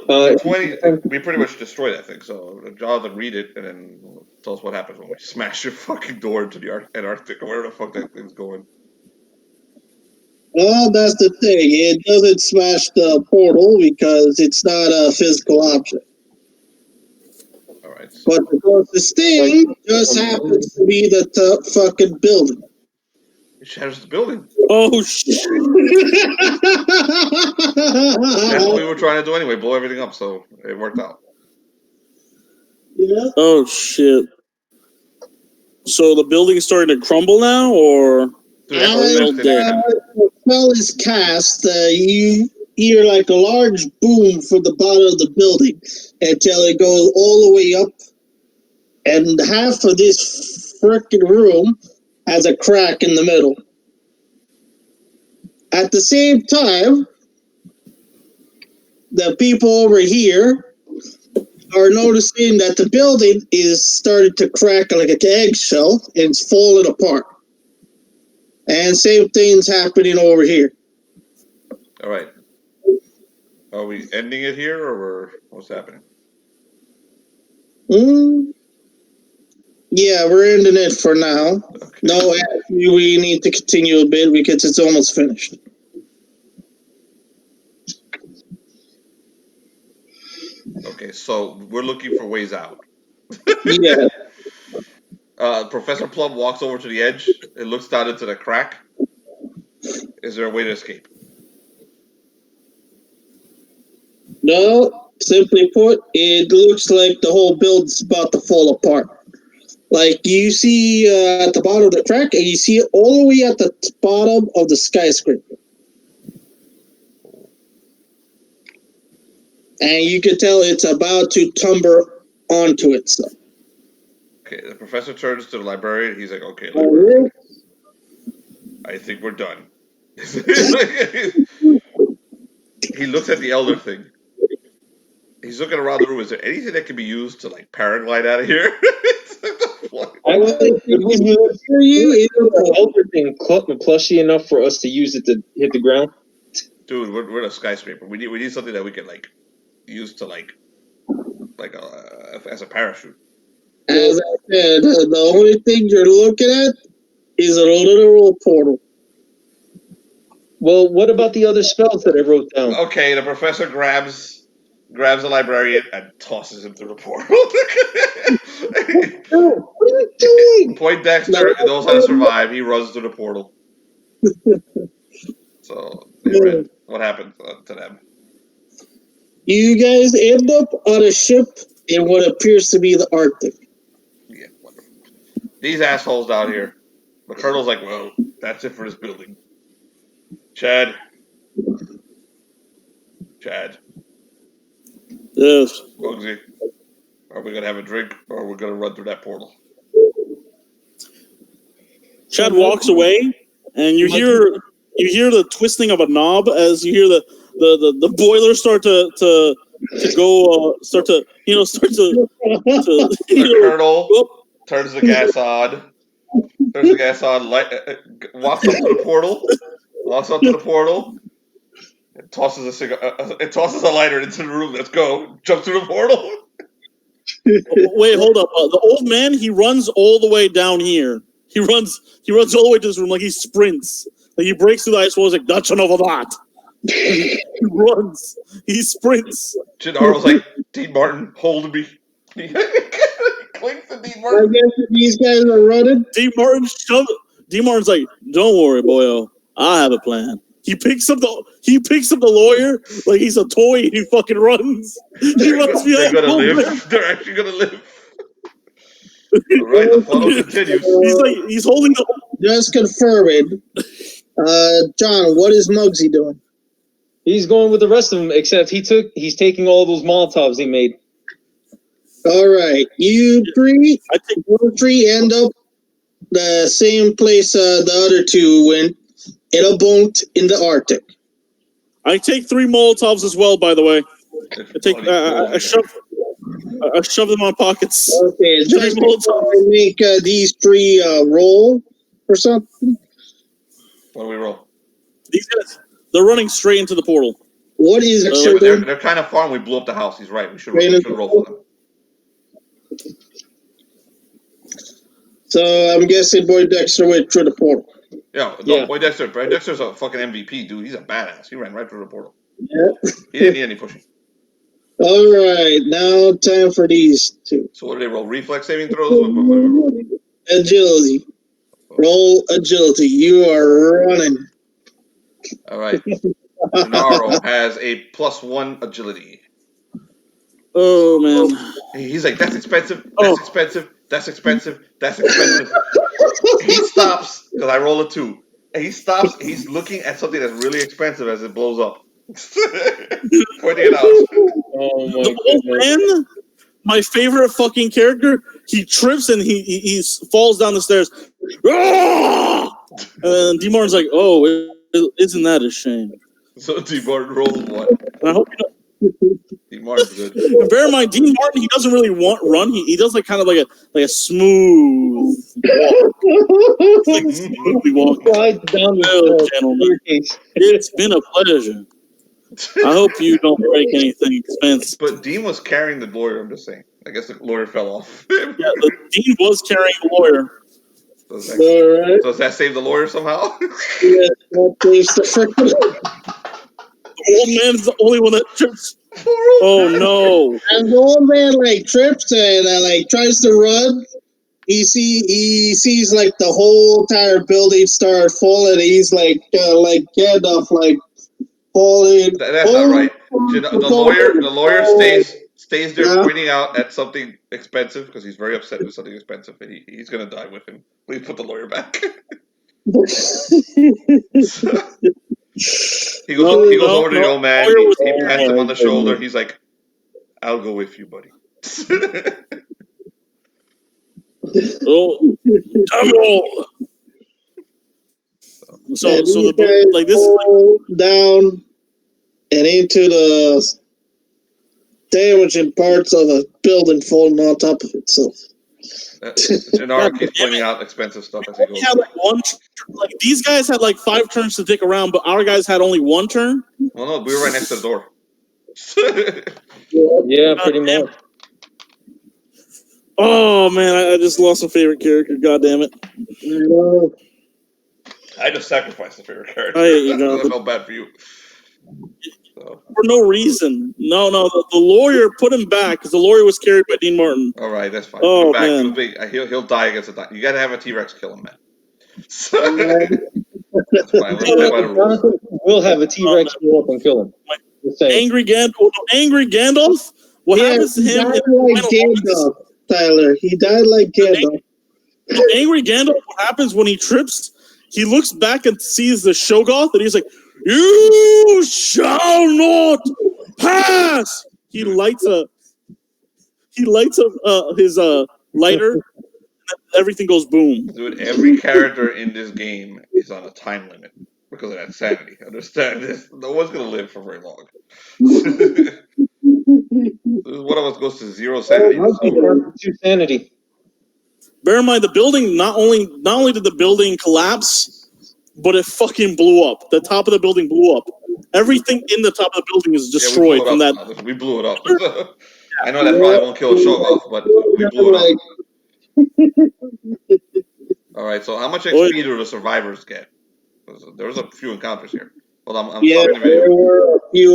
Well, 20, we pretty much destroy that thing. So Jonathan, read it and then tell us what happens when we smash your fucking door into the Antarctic or wherever the fuck that thing's going. Well, that's the thing. It doesn't smash the portal because it's not a physical object. All right. So. But the closest thing just happens to be the fucking building. It shatters the building. Oh shit! That's what we were trying to do anyway, blow everything up, so it worked out. Yeah. Oh shit! So the building's starting to crumble now, or Dude, the spell is cast. You hear like a large boom from the bottom of the building until it goes all the way up, and half of this frickin' room has a crack in the middle. At the same time, the people over here are noticing that the building is starting to crack like an eggshell and it's falling apart. And same thing's happening over here. All right. Are we ending it here, or what's happening? Yeah, we're ending it for now. Okay. No, actually, we need to continue a bit because it's almost finished. Okay, so we're looking for ways out. Yeah. Professor Plum walks over to the edge and looks down into the crack. Is there a way to escape? No, simply put, it looks like the whole building's about to fall apart. Like you see at the bottom of the crack, and you see it all the way at the bottom of the skyscraper. And you can tell it's about to tumble onto itself. Okay, the professor turns to the librarian. He's like, okay, I think we're done. He looks at the elder thing. He's looking around the room. Is there anything that can be used to like paraglide out of here? I would think the elder thing plushy enough for us to use it to hit the ground. Dude, we're in a skyscraper. We need something that we can like use to like as a parachute. As I said, the only thing you're looking at is a literal portal. Well, what about the other spells that I wrote down? Okay, the professor grabs the librarian and tosses him through the portal. No, what are you doing? Poindexter knows how to survive. He runs through the portal. So they read what happened to them. You guys end up on a ship in what appears to be the Arctic. Yeah, wonderful. These assholes down here. The colonel's like, well, that's it for this building. Chad. Yes. Bugsy. Are we gonna have a drink or are we gonna run through that portal? Chad walks away, and you hear the twisting of a knob as you hear the boiler start to go start to The colonel turns the gas on. Walks up to the portal. And tosses a lighter into the room. Let's go. Jump through the portal. Wait, hold up. The old man, he runs all the way down here. He runs all the way to this room like he sprints. Like he breaks through the ice walls like that's enough of that. He runs. He sprints. Gennaro's like, Dean Martin, hold me. He clings to Dean I Martin. guess these guys are running. Dean Martin's like, don't worry, boyo. I have a plan. He picks up the lawyer like he's a toy and he fucking runs. He runs behind They're gonna the live. They're actually gonna live. All right, the funnel continues. He's holding the. Just confirming. John, what is Muggsy doing? He's going with the rest of them, except he's taking all those Molotovs he made. All right, you three end up the same place the other two went, in a boat in the Arctic. I take 3 Molotovs as well, by the way. I shove them in my pockets. Okay, just make these 3 roll or something. What do we roll? These guys, they're running straight into the portal. What is it? They're kind of far and we blew up the house. He's right. We should roll for them. So I'm guessing Poindexter went through the portal. Yeah. Poindexter's a fucking MVP, dude. He's a badass. He ran right through the portal. Yeah. He didn't need any pushing. All right, now time for these 2. So what do they roll? Reflex saving throws? Agility. Roll agility. You are running. All right. Gennaro has a +1 agility. Oh man. He's like, that's expensive. That's expensive. He stops because I roll a 2. And he stops. He's looking at something that's really expensive as it blows up. Pointing it out. Oh my the old man, my favorite fucking character, he trips and he falls down the stairs. And D. Martin's like, oh, isn't that a shame? So D. Martin rolls 1. And I hope you know. D. Martin's good. And bear in mind, Dean Martin, he doesn't really run. He does like kind of like a smooth walk. Like smoothly walk. Well, gentlemen, it's been a pleasure. I hope you don't break anything expensive. But Dean was carrying the lawyer, I'm just saying. I guess the lawyer fell off. Dean was carrying the lawyer. Does that save the lawyer somehow? Yeah, that saves the freaking. The old man's the only one that trips. Oh no! And the old man trips and tries to run. He sees the whole entire building start falling. He's Gandalf falling. That's not right. The lawyer stays there pointing out at something expensive because he's very upset with something expensive and he's gonna die with him. Please put the lawyer back. He goes over to the old man. He pats him on the shoulder. He's like, "I'll go with you, buddy." Oh, so this is down and into the damaging parts of a building falling on top of itself. Gennaro keeps pointing out expensive stuff as he goes. We had these guys had 5 turns to dick around, but our guys had only 1 turn. Well, no, we were right next to the door. Yeah, pretty much. Oh man, I just lost a favorite character. God damn it! No. I just sacrificed the favorite character. I hate you, I Jonathan. felt bad for you. So, For no reason. No, the lawyer put him back because the lawyer was carried by Dean Martin. all right, that's fine. Oh, Put him back. man. He'll die against a die. You gotta have a T-Rex kill him, man. That's fine. We'll play by the rules. Jonathan will have a T-Rex go up and kill him. Just saying. Angry Gandalf. What happens to he him? died in like Final Moments? Gandalf, Tyler. He died like Gandalf. So Angry Gandalf. What happens when he trips? He looks back and sees the Shoggoth, and he's like, "You shall not pass." He lights his lighter, and everything goes boom. Dude, every character in this game is on a time limit because of that sanity. Understand this? No one's gonna live for very long. One of us goes to zero sanity. Must be down to 2 sanity. Bear in mind, the building not only did the building collapse, but it fucking blew up. The top of the building blew up. Everything in the top of the building is destroyed from that. We blew it up. I know that probably won't kill a Shoggoth, but we blew it up. All right, so how much XP do the survivors get? There was a few encounters here. Hold on, I'm stopping the video. There were a few